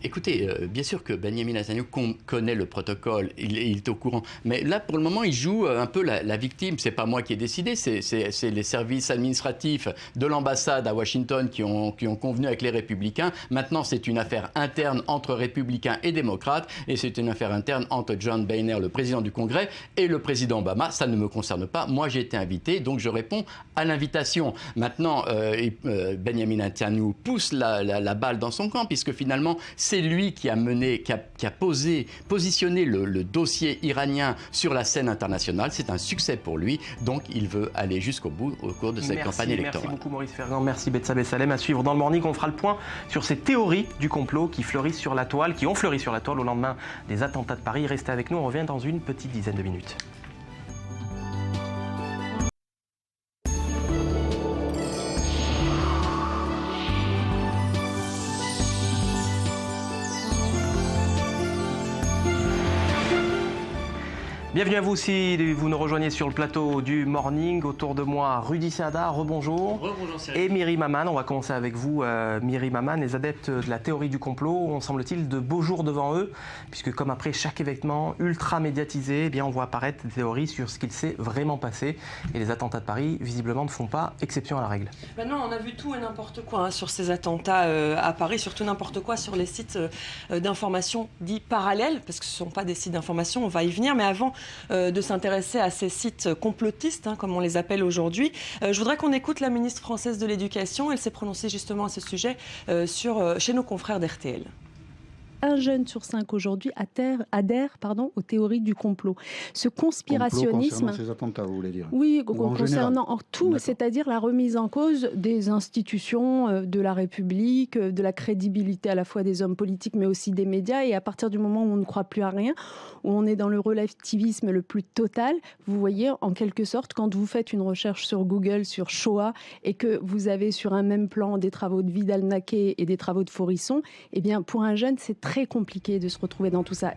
Écoutez, bien sûr que Benjamin Netanyahu connaît le protocole, il est au courant. Mais là, pour le moment, il joue un peu la victime. C'est pas moi qui ai décidé, c'est les services administratifs de l'ambassade à Washington qui ont convenu avec les républicains. Maintenant, c'est une affaire interne entre républicains et démocrates, et c'est une affaire interne entre John Boehner, le président du Congrès, et le président Obama. Ça ne me concerne pas. Moi, j'ai été invité, donc je réponds à l'invitation. Maintenant, Benjamin Netanyahu pousse la balle dans son camp, puisque finalement, c'est lui qui a positionné le dossier iranien sur la scène internationale. C'est un succès pour lui, donc il veut aller jusqu'au bout au cours de cette campagne électorale. Merci beaucoup Maurice Ferrand, merci Betsabé Salem. À suivre dans le Morning, on fera le point sur ces théories du complot qui ont fleuri sur la toile au lendemain des attentats de Paris. Restez avec nous, on revient dans une petite dizaine de minutes. Bienvenue à vous si vous nous rejoignez sur le plateau du Morning. Autour de moi, Rudy Saada, rebonjour. Rebonjour Cyril. Et Myri Maman. On va commencer avec vous, Myri Maman. Les adeptes de la théorie du complot ont, semble-t-il, de beaux jours devant eux, puisque comme après chaque événement ultra médiatisé, eh bien, on voit apparaître des théories sur ce qu'il s'est vraiment passé. Et les attentats de Paris, visiblement, ne font pas exception à la règle. Ben non, on a vu tout et n'importe quoi sur ces attentats à Paris, surtout n'importe quoi sur les sites d'information dits parallèles, parce que ce ne sont pas des sites d'information, on va y venir. Mais avant de s'intéresser à ces sites complotistes, comme on les appelle aujourd'hui, je voudrais qu'on écoute la ministre française de l'Éducation. Elle s'est prononcée justement à ce sujet chez nos confrères d'RTL. Un jeune sur 5 aujourd'hui adhère aux théories du complot. Ce conspirationnisme... Concernant ces attentats, vous voulez dire? Oui, concernant tout, c'est-à-dire la remise en cause des institutions de la République, de la crédibilité à la fois des hommes politiques mais aussi des médias. Et à partir du moment où on ne croit plus à rien, où on est dans le relativisme le plus total, vous voyez, en quelque sorte, quand vous faites une recherche sur Google sur Shoah et que vous avez sur un même plan des travaux de Vidal-Naquet et des travaux de Faurisson, eh bien, pour un jeune, c'est très compliqué de se retrouver dans tout ça.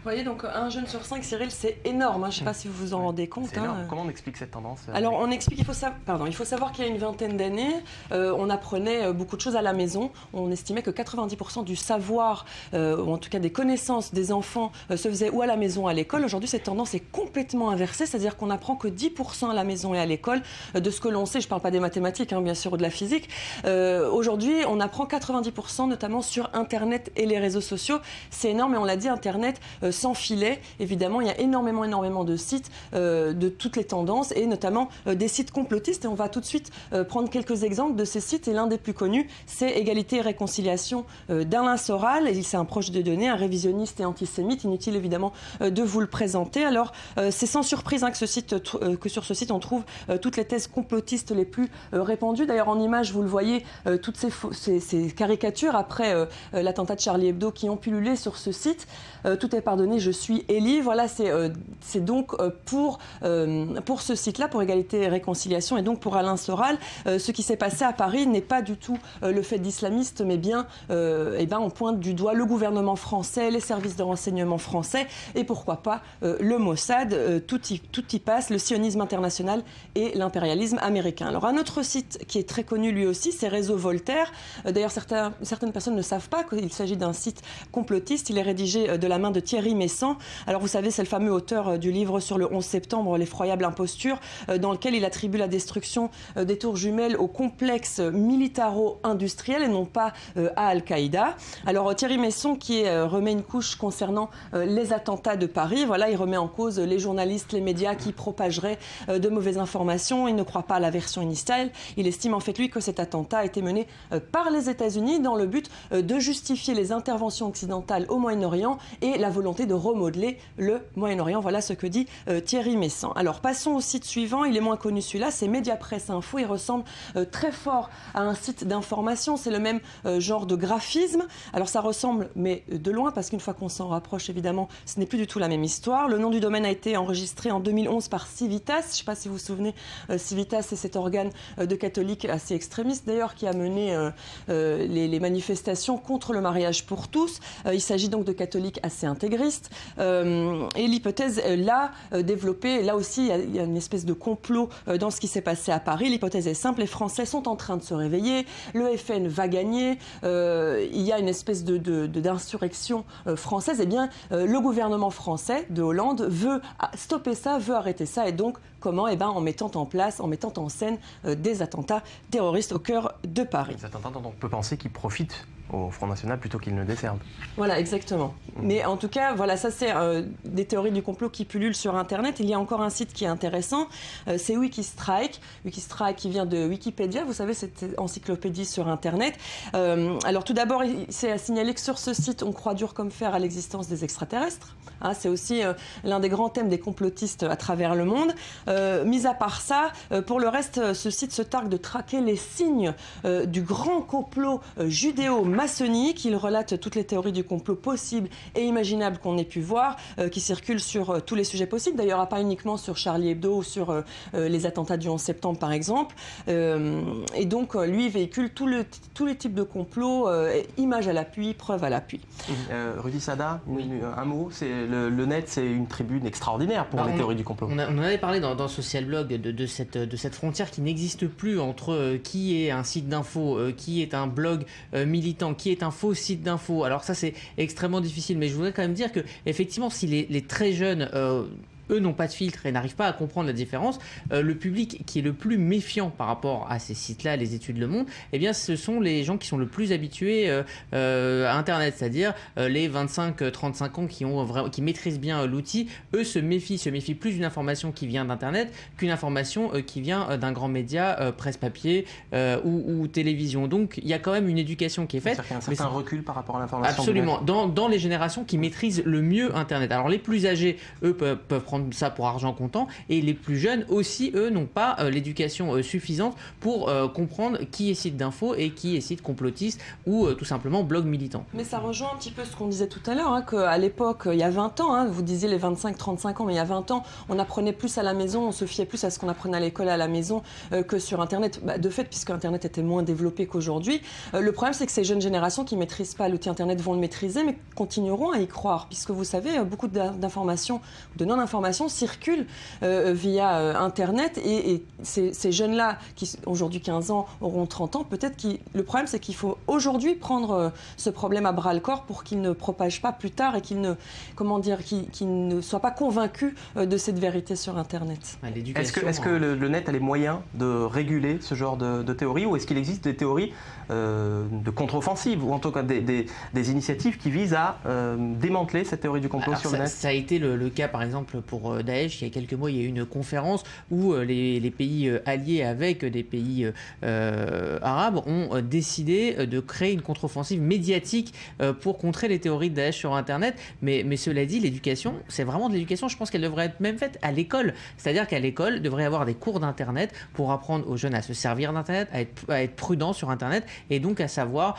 Vous voyez, donc un jeune sur 5, Cyril, c'est énorme. Je ne sais pas si vous vous en rendez compte. Comment on explique cette tendance Alors, on explique, il faut savoir qu'il y a une vingtaine d'années, on apprenait beaucoup de choses à la maison. On estimait que 90% du savoir, ou en tout cas des connaissances des enfants, se faisait ou à la maison ou à l'école. Aujourd'hui, cette tendance est complètement inversée, c'est-à-dire qu'on n'apprend que 10% à la maison et à l'école de ce que l'on sait. Je ne parle pas des mathématiques, bien sûr, ou de la physique. Aujourd'hui, on apprend 90%, notamment sur Internet et les réseaux sociaux. C'est énorme, et on l'a dit, Internet sans filet. Évidemment, il y a énormément de sites de toutes les tendances, et notamment des sites complotistes. Et on va tout de suite prendre quelques exemples de ces sites. Et l'un des plus connus, c'est Égalité et Réconciliation d'Alain Soral. C'est un proche de données, un révisionniste et antisémite. Inutile évidemment de vous le présenter. Alors, c'est sans surprise que sur ce site, on trouve toutes les thèses complotistes les plus répandues. D'ailleurs, en image, vous le voyez, toutes ces caricatures après l'attentat de Charlie Hebdo qui ont pullulé sur ce site. Tout est pardonné, je suis Élie. Voilà, c'est donc pour ce site-là, pour Égalité et Réconciliation, et donc pour Alain Soral, ce qui s'est passé à Paris n'est pas du tout le fait d'islamistes, mais bien, on pointe du doigt le gouvernement français, les services de renseignement français, et pourquoi pas le Mossad, tout y passe, le sionisme international et l'impérialisme américain. Alors, un autre site qui est très connu lui aussi, c'est Réseau Voltaire. D'ailleurs, certaines personnes ne savent pas qu'il s'agit d'un site complotiste. Il est rédigé de la main de Thierry Messant. Alors, vous savez, c'est le fameux auteur du livre sur le 11 septembre, L'effroyable imposture, dans lequel il attribue la destruction des tours jumelles au complexe militaro-industriel et non pas à Al-Qaïda. Alors, Thierry Messant qui remet une couche concernant les attentats de Paris. Voilà, il remet en cause les journalistes, les médias qui propageraient de mauvaises informations. Il ne croit pas à la version initiale. Il estime en fait, lui, que cet attentat a été mené par les États-Unis dans le but de justifier les interventions occidentales au Moyen-Orient et la volonté de remodeler le Moyen-Orient. Voilà ce que dit Thierry Messant. Alors, passons au site suivant. Il est moins connu celui-là, c'est Mediapresse Info. Il ressemble très fort à un site d'information. C'est le même genre de graphisme. Alors, ça ressemble, mais de loin, parce qu'une fois qu'on s'en rapproche, évidemment, ce n'est plus du tout la même histoire. Le nom du domaine a été enregistré en 2011 par Civitas. Je ne sais pas si vous vous souvenez, Civitas, c'est cet organe de catholiques assez extrémiste, d'ailleurs, qui a mené les manifestations contre le mariage pour tous. Il s'agit donc de catholiques assez intégristes. terroristes. Et l'hypothèse, là, développée, là aussi, il y a une espèce de complot dans ce qui s'est passé à Paris. L'hypothèse est simple, les Français sont en train de se réveiller, le FN va gagner, il y a une espèce d'insurrection française. Eh bien, le gouvernement français de Hollande veut stopper ça, veut arrêter ça. Et donc, comment ? Eh bien, en mettant en scène des attentats terroristes au cœur de Paris. Des attentats dont on peut penser qu'ils profitent au Front National plutôt qu'ils ne desservent. Voilà, exactement. Mais en tout cas, voilà, ça c'est des théories du complot qui pullulent sur Internet. Il y a encore un site qui est intéressant, c'est Wikistrike. Wikistrike qui vient de Wikipédia, vous savez, cette encyclopédie sur Internet. Alors tout d'abord, c'est à signaler que sur ce site, on croit dur comme fer à l'existence des extraterrestres. Hein, c'est aussi l'un des grands thèmes des complotistes à travers le monde. Mis à part ça, pour le reste, ce site se targue de traquer les signes du grand complot judéo-maçonnique. Il relate toutes les théories du complot possibles et imaginables qu'on ait pu voir, qui circulent sur tous les sujets possibles. D'ailleurs, pas uniquement sur Charlie Hebdo ou sur les attentats du 11 septembre, par exemple. Et donc, lui véhicule tous les types de complots, images à l'appui, preuves à l'appui. Rudy Sada, un mot, le net, c'est une tribune extraordinaire pour les théories du complot. On en avait parlé dans Social Blog de cette frontière qui n'existe plus entre qui est un site d'info, qui est un blog militant, qui est un faux site d'info. Alors ça, c'est extrêmement difficile, mais je voudrais quand même dire que effectivement, si les très jeunes eux n'ont pas de filtre et n'arrivent pas à comprendre la différence, le public qui est le plus méfiant par rapport à ces sites-là, les études Le Monde, eh bien ce sont les gens qui sont le plus habitués à Internet, c'est-à-dire les 25-35 ans qui maîtrisent bien l'outil. Eux se méfient plus d'une information qui vient d'Internet qu'une information qui vient d'un grand média, presse papier ou télévision. Donc il y a quand même une éducation qui est faite. C'est-à-dire qu'il y a un certain recul par rapport à l'information. Absolument, dans les générations qui maîtrisent le mieux Internet. Alors les plus âgés, eux, peuvent prendre ça pour argent comptant, et les plus jeunes aussi, eux, n'ont pas l'éducation suffisante pour comprendre qui est site d'info et qui est site complotiste ou tout simplement blog militant. Mais ça rejoint un petit peu ce qu'on disait tout à l'heure, qu'à l'époque, il y a 20 ans, vous disiez les 25-35 ans, mais il y a 20 ans, on apprenait plus à la maison, on se fiait plus à ce qu'on apprenait à l'école à la maison que sur Internet. De fait, puisque Internet était moins développé qu'aujourd'hui. Le problème, c'est que ces jeunes générations qui ne maîtrisent pas l'outil Internet vont le maîtriser, mais continueront à y croire, puisque vous savez, beaucoup d'informations, de non-informations circulent via Internet, et ces jeunes-là, qui aujourd'hui 15 ans, auront 30 ans, peut-être le problème, c'est qu'il faut aujourd'hui prendre ce problème à bras-le-corps pour qu'il ne propage pas plus tard et qu'il ne soit pas convaincu de cette vérité sur Internet. Est-ce que le net a les moyens de réguler ce genre de théories, ou est-ce qu'il existe des théories de contre-offensive, ou en tout cas des initiatives qui visent à démanteler cette théorie du complot sur le net? Ça a été le cas, par exemple, pour Daesh. Il y a quelques mois, il y a eu une conférence où les pays alliés avec des pays arabes ont décidé de créer une contre-offensive médiatique pour contrer les théories de Daesh sur Internet. Mais cela dit, l'éducation, c'est vraiment de l'éducation. Je pense qu'elle devrait être même faite à l'école. C'est-à-dire qu'à l'école, il devrait y avoir des cours d'Internet pour apprendre aux jeunes à se servir d'Internet, à être prudents sur Internet, et donc à savoir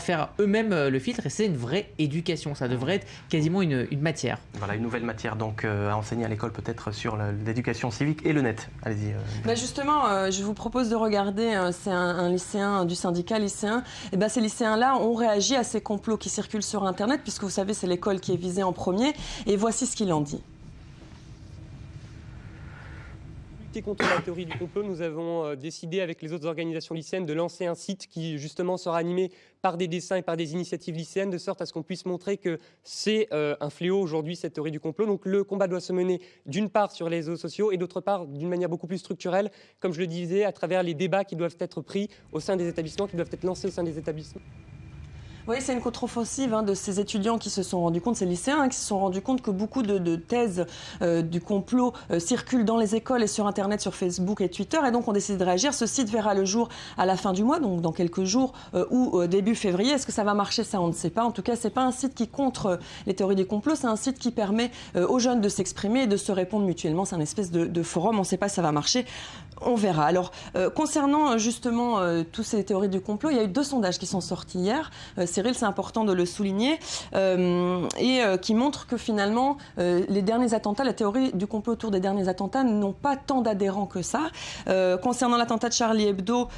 faire eux-mêmes le filtre. Et c'est une vraie éducation. Ça devrait être quasiment une matière. Voilà, une nouvelle matière donc à enseigner à l'école, peut-être sur l'éducation civique et le net. Allez-y. Justement, je vous propose de regarder, c'est un lycéen du syndicat lycéen. Et ces lycéens-là ont réagi à ces complots qui circulent sur Internet, puisque vous savez, c'est l'école qui est visée en premier. Et voici ce qu'il en dit. Contre la théorie du complot, nous avons décidé avec les autres organisations lycéennes de lancer un site qui justement sera animé par des dessins et par des initiatives lycéennes, de sorte à ce qu'on puisse montrer que c'est un fléau aujourd'hui, cette théorie du complot. Donc le combat doit se mener d'une part sur les réseaux sociaux et d'autre part d'une manière beaucoup plus structurelle, comme je le disais, à travers les débats qui doivent être pris au sein des établissements, qui doivent être lancés au sein des établissements. Oui, c'est une contre-offensive de ces étudiants qui se sont rendus compte, ces lycéens qui se sont rendus compte que beaucoup de thèses du complot circulent dans les écoles et sur Internet, sur Facebook et Twitter, et donc on décide de réagir. Ce site verra le jour à la fin du mois, donc dans quelques jours ou début février. Est-ce que ça va marcher? Ça, on ne sait pas. En tout cas, c'est pas un site qui contre les théories du complot, c'est un site qui permet aux jeunes de s'exprimer et de se répondre mutuellement. C'est un espèce de forum. On ne sait pas si ça va marcher. On verra. Alors, concernant justement toutes ces théories du complot, il y a eu 2 sondages qui sont sortis hier. Cyril, c'est important de le souligner, et qui montre que finalement, les derniers attentats, la théorie du complot autour des derniers attentats n'ont pas tant d'adhérents que ça. Concernant l'attentat de Charlie Hebdo,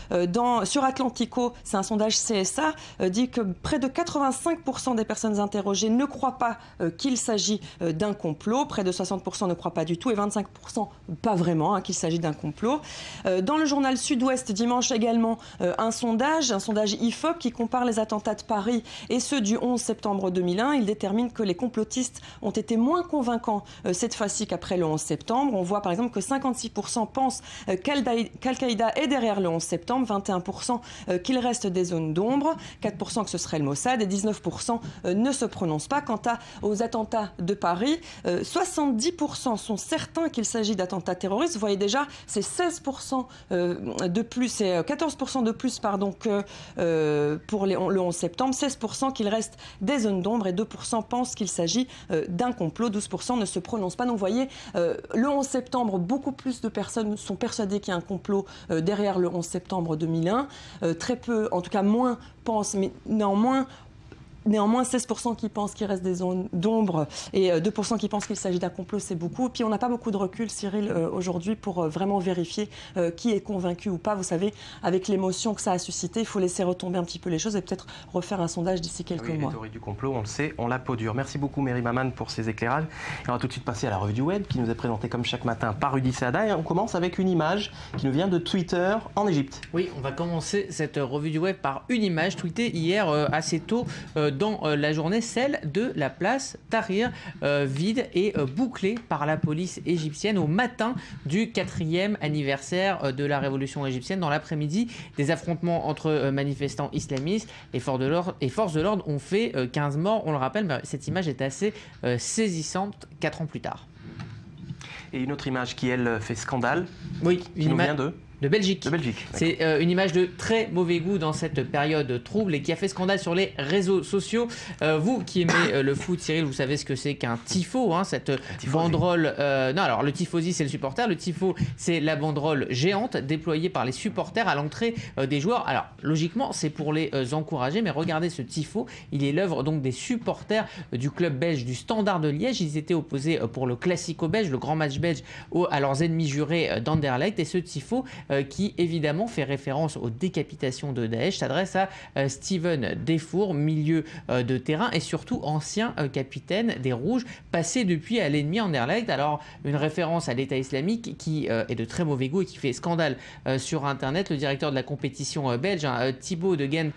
sur Atlantico, c'est un sondage CSA, dit que près de 85% des personnes interrogées ne croient pas qu'il s'agit d'un complot, près de 60% ne croient pas du tout et 25% pas vraiment qu'il s'agit d'un complot. Dans le journal Sud-Ouest, dimanche également, un sondage IFOP qui compare les attentats de Paris et ceux du 11 septembre 2001. Il détermine que les complotistes ont été moins convaincants cette fois-ci qu'après le 11 septembre. On voit par exemple que 56% pensent qu'Al-Qaïda est derrière le 11 septembre, 21% qu'il reste des zones d'ombre, 4% que ce serait le Mossad et 19% ne se prononcent pas. Quant aux attentats de Paris, 70% sont certains qu'il s'agit d'attentats terroristes. Vous voyez déjà, c'est 16% de plus, c'est 14% de plus que pour le 11 septembre, 16% qu'il reste des zones d'ombre et 2% pensent qu'il s'agit d'un complot, 12% ne se prononcent pas. Donc vous voyez, le 11 septembre, beaucoup plus de personnes sont persuadées qu'il y a un complot derrière le 11 septembre 2001. Très peu, en tout cas moins, pensent, mais néanmoins 16% qui pensent qu'il reste des zones d'ombre et 2% qui pensent qu'il s'agit d'un complot, c'est beaucoup. Puis on n'a pas beaucoup de recul, Cyril, aujourd'hui pour vraiment vérifier qui est convaincu ou pas. Vous savez, avec l'émotion que ça a suscité, il faut laisser retomber un petit peu les choses et peut-être refaire un sondage d'ici quelques mois. Les théories du complot, on le sait, on la peau dure. Merci beaucoup Meriem Haman pour ces éclairages. Et on va tout de suite passer à la revue du web qui nous est présentée comme chaque matin par Rudy Saada. Et on commence avec une image qui nous vient de Twitter en Égypte. Oui, on va commencer cette revue du web par une image tweetée hier assez tôt dans la journée, celle de la place Tahrir, vide et bouclée par la police égyptienne au matin du 4e anniversaire de la révolution égyptienne. Dans l'après-midi, des affrontements entre manifestants islamistes et forces de l'ordre ont fait 15 morts. On le rappelle, mais cette image est assez saisissante 4 ans plus tard. Et une autre image qui, elle, fait scandale, oui, qui nous vient de Belgique. C'est une image de très mauvais goût dans cette période trouble et qui a fait scandale sur les réseaux sociaux. Vous qui aimez le foot, Cyril, vous savez ce que c'est qu'un tifo, cette banderole. Non, alors le tifosi, c'est le supporter. Le tifo, c'est la banderole géante déployée par les supporters à l'entrée des joueurs. Alors, logiquement, c'est pour les encourager, mais regardez ce tifo. Il est l'œuvre donc des supporters du club belge du Standard de Liège. Ils étaient opposés pour le Classico belge, le grand match belge, à leurs ennemis jurés d'Anderlecht. Et ce tifo, qui évidemment fait référence aux décapitations de Daesh, s'adresse à Steven Defour, milieu de terrain et surtout ancien capitaine des Rouges, passé depuis à l'ennemi Anderlecht. Alors une référence à l'État islamique qui est de très mauvais goût et qui fait scandale sur Internet. Le directeur de la compétition belge, Thibaut de Ghen,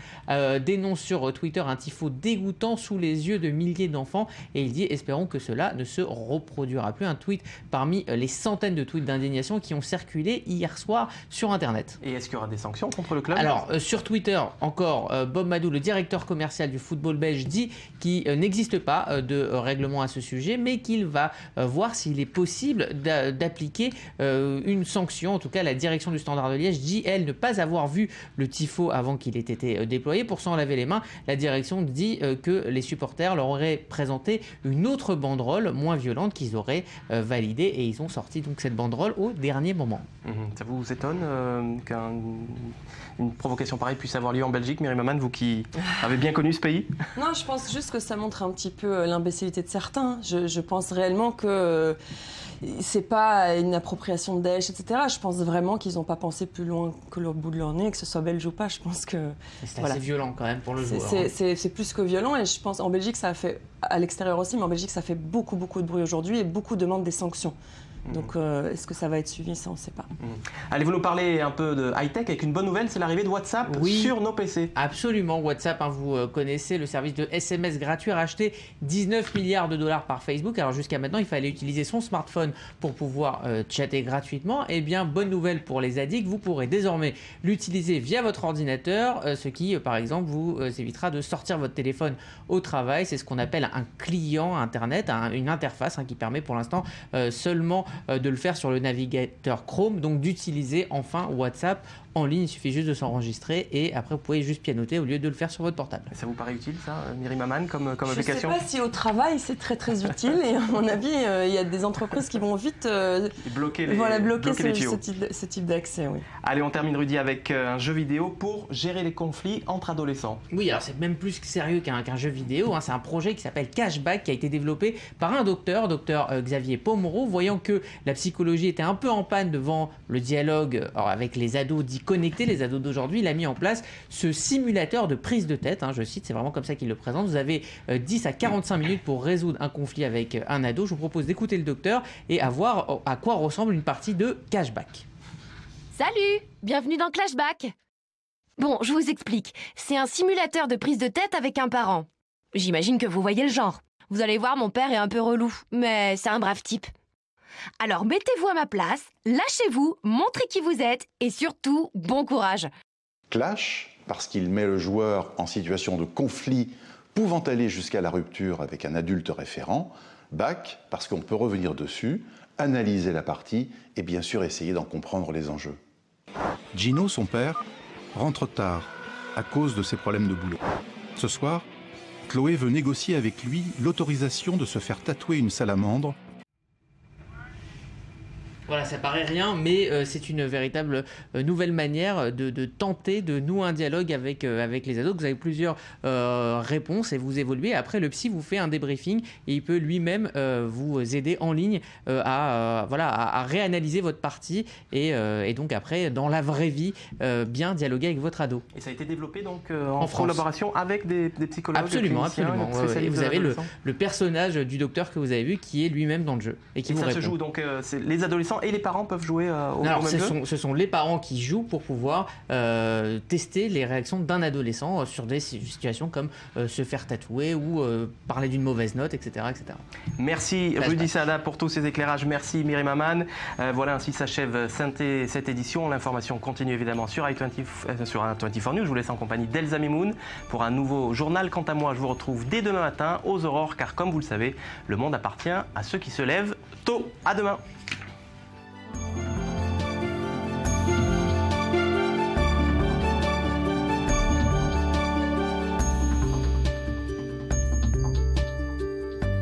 dénonce sur Twitter un tifo dégoûtant sous les yeux de milliers d'enfants et il dit « Espérons que cela ne se reproduira plus ». Un tweet parmi les centaines de tweets d'indignation qui ont circulé hier soir sur Internet. Et est-ce qu'il y aura des sanctions contre le club ? Alors, sur Twitter, encore, Bob Madou, le directeur commercial du football belge, dit qu'il n'existe pas de règlement à ce sujet, mais qu'il va voir s'il est possible d'appliquer une sanction. En tout cas, la direction du Standard de Liège dit, elle, ne pas avoir vu le tifo avant qu'il ait été déployé. Pour s'en laver les mains, la direction dit que les supporters leur auraient présenté une autre banderole moins violente qu'ils auraient validée et ils ont sorti donc cette banderole au dernier moment. Ça vous étonne qu'une provocation pareille puisse avoir lieu en Belgique, Meriem Haman, vous qui avez bien connu ce pays ? Non, je pense juste que ça montre un petit peu l'imbécilité de certains. Je pense réellement que c'est pas une appropriation de Daesh, etc. Je pense vraiment qu'ils n'ont pas pensé plus loin que le bout de leur nez, que ce soit belge ou pas. Je pense que c'est assez violent quand même pour le joueur. C'est plus que violent et je pense en Belgique ça a fait, à l'extérieur aussi, mais en Belgique ça fait beaucoup de bruit aujourd'hui et beaucoup demandent des sanctions. Donc est-ce que ça va être suivi, ça on ne sait pas. Allez, vous nous parlez un peu de high-tech avec une bonne nouvelle, c'est l'arrivée de WhatsApp sur nos PC. Absolument, WhatsApp, vous connaissez le service de SMS gratuit racheté 19 milliards de dollars par Facebook. Alors jusqu'à maintenant, il fallait utiliser son smartphone pour pouvoir chatter gratuitement. Eh bien, bonne nouvelle pour les addicts, vous pourrez désormais l'utiliser via votre ordinateur, ce qui, par exemple, vous évitera de sortir votre téléphone au travail. C'est ce qu'on appelle un client Internet, une interface qui permet pour l'instant seulement de le faire sur le navigateur Chrome, donc d'utiliser enfin WhatsApp en ligne. Il suffit juste de s'enregistrer et après vous pouvez juste pianoter au lieu de le faire sur votre portable. Ça vous paraît utile ça, Myriam Aman, comme application? Je ne sais pas si au travail c'est très très utile et à mon avis il y a des entreprises qui vont vite bloquer ce type d'accès. Oui. Allez, on termine Rudy avec un jeu vidéo pour gérer les conflits entre adolescents. Oui, alors c'est même plus sérieux qu'un jeu vidéo, c'est un projet qui s'appelle Cashback qui a été développé par un docteur Xavier Pomereau, voyant que la psychologie était un peu en panne devant le dialogue avec les ados dits connectés, les ados d'aujourd'hui. Il a mis en place ce simulateur de prise de tête, je cite, c'est vraiment comme ça qu'il le présente. Vous avez 10 à 45 minutes pour résoudre un conflit avec un ado. Je vous propose d'écouter le docteur et à voir à quoi ressemble une partie de Cashback. Salut, bienvenue dans Cashback. Bon, je vous explique. C'est un simulateur de prise de tête avec un parent. J'imagine que vous voyez le genre. Vous allez voir, mon père est un peu relou, mais c'est un brave type. Alors mettez-vous à ma place, lâchez-vous, montrez qui vous êtes et surtout, bon courage. Clash, parce qu'il met le joueur en situation de conflit pouvant aller jusqu'à la rupture avec un adulte référent. Back, parce qu'on peut revenir dessus, analyser la partie et bien sûr essayer d'en comprendre les enjeux. Gino, son père, rentre tard à cause de ses problèmes de boulot. Ce soir, Chloé veut négocier avec lui l'autorisation de se faire tatouer une salamandre. Voilà, ça paraît rien, mais c'est une véritable nouvelle manière de tenter de nouer un dialogue avec les ados. Vous avez plusieurs réponses et vous évoluez. Après, le psy vous fait un débriefing et il peut lui-même vous aider en ligne à réanalyser votre partie et donc après, dans la vraie vie, bien dialoguer avec votre ado. Et ça a été développé donc en collaboration avec des psychologues? Absolument. Et vous avez le personnage du docteur que vous avez vu qui est lui-même dans le jeu et qui vous répond. Ça se joue donc, les adolescents et les parents peuvent jouer au même jeu? Ce sont les parents qui jouent pour pouvoir tester les réactions d'un adolescent sur des situations comme se faire tatouer ou parler d'une mauvaise note, etc. etc. Merci Rudy Sada pour tous ces éclairages. Merci Myriam Aman. Voilà, ainsi s'achève cette édition. L'information continue évidemment sur i24 News. Je vous laisse en compagnie d'Elsa Mimoun pour un nouveau journal. Quant à moi, je vous retrouve dès demain matin aux aurores, car comme vous le savez, le monde appartient à ceux qui se lèvent tôt. À demain.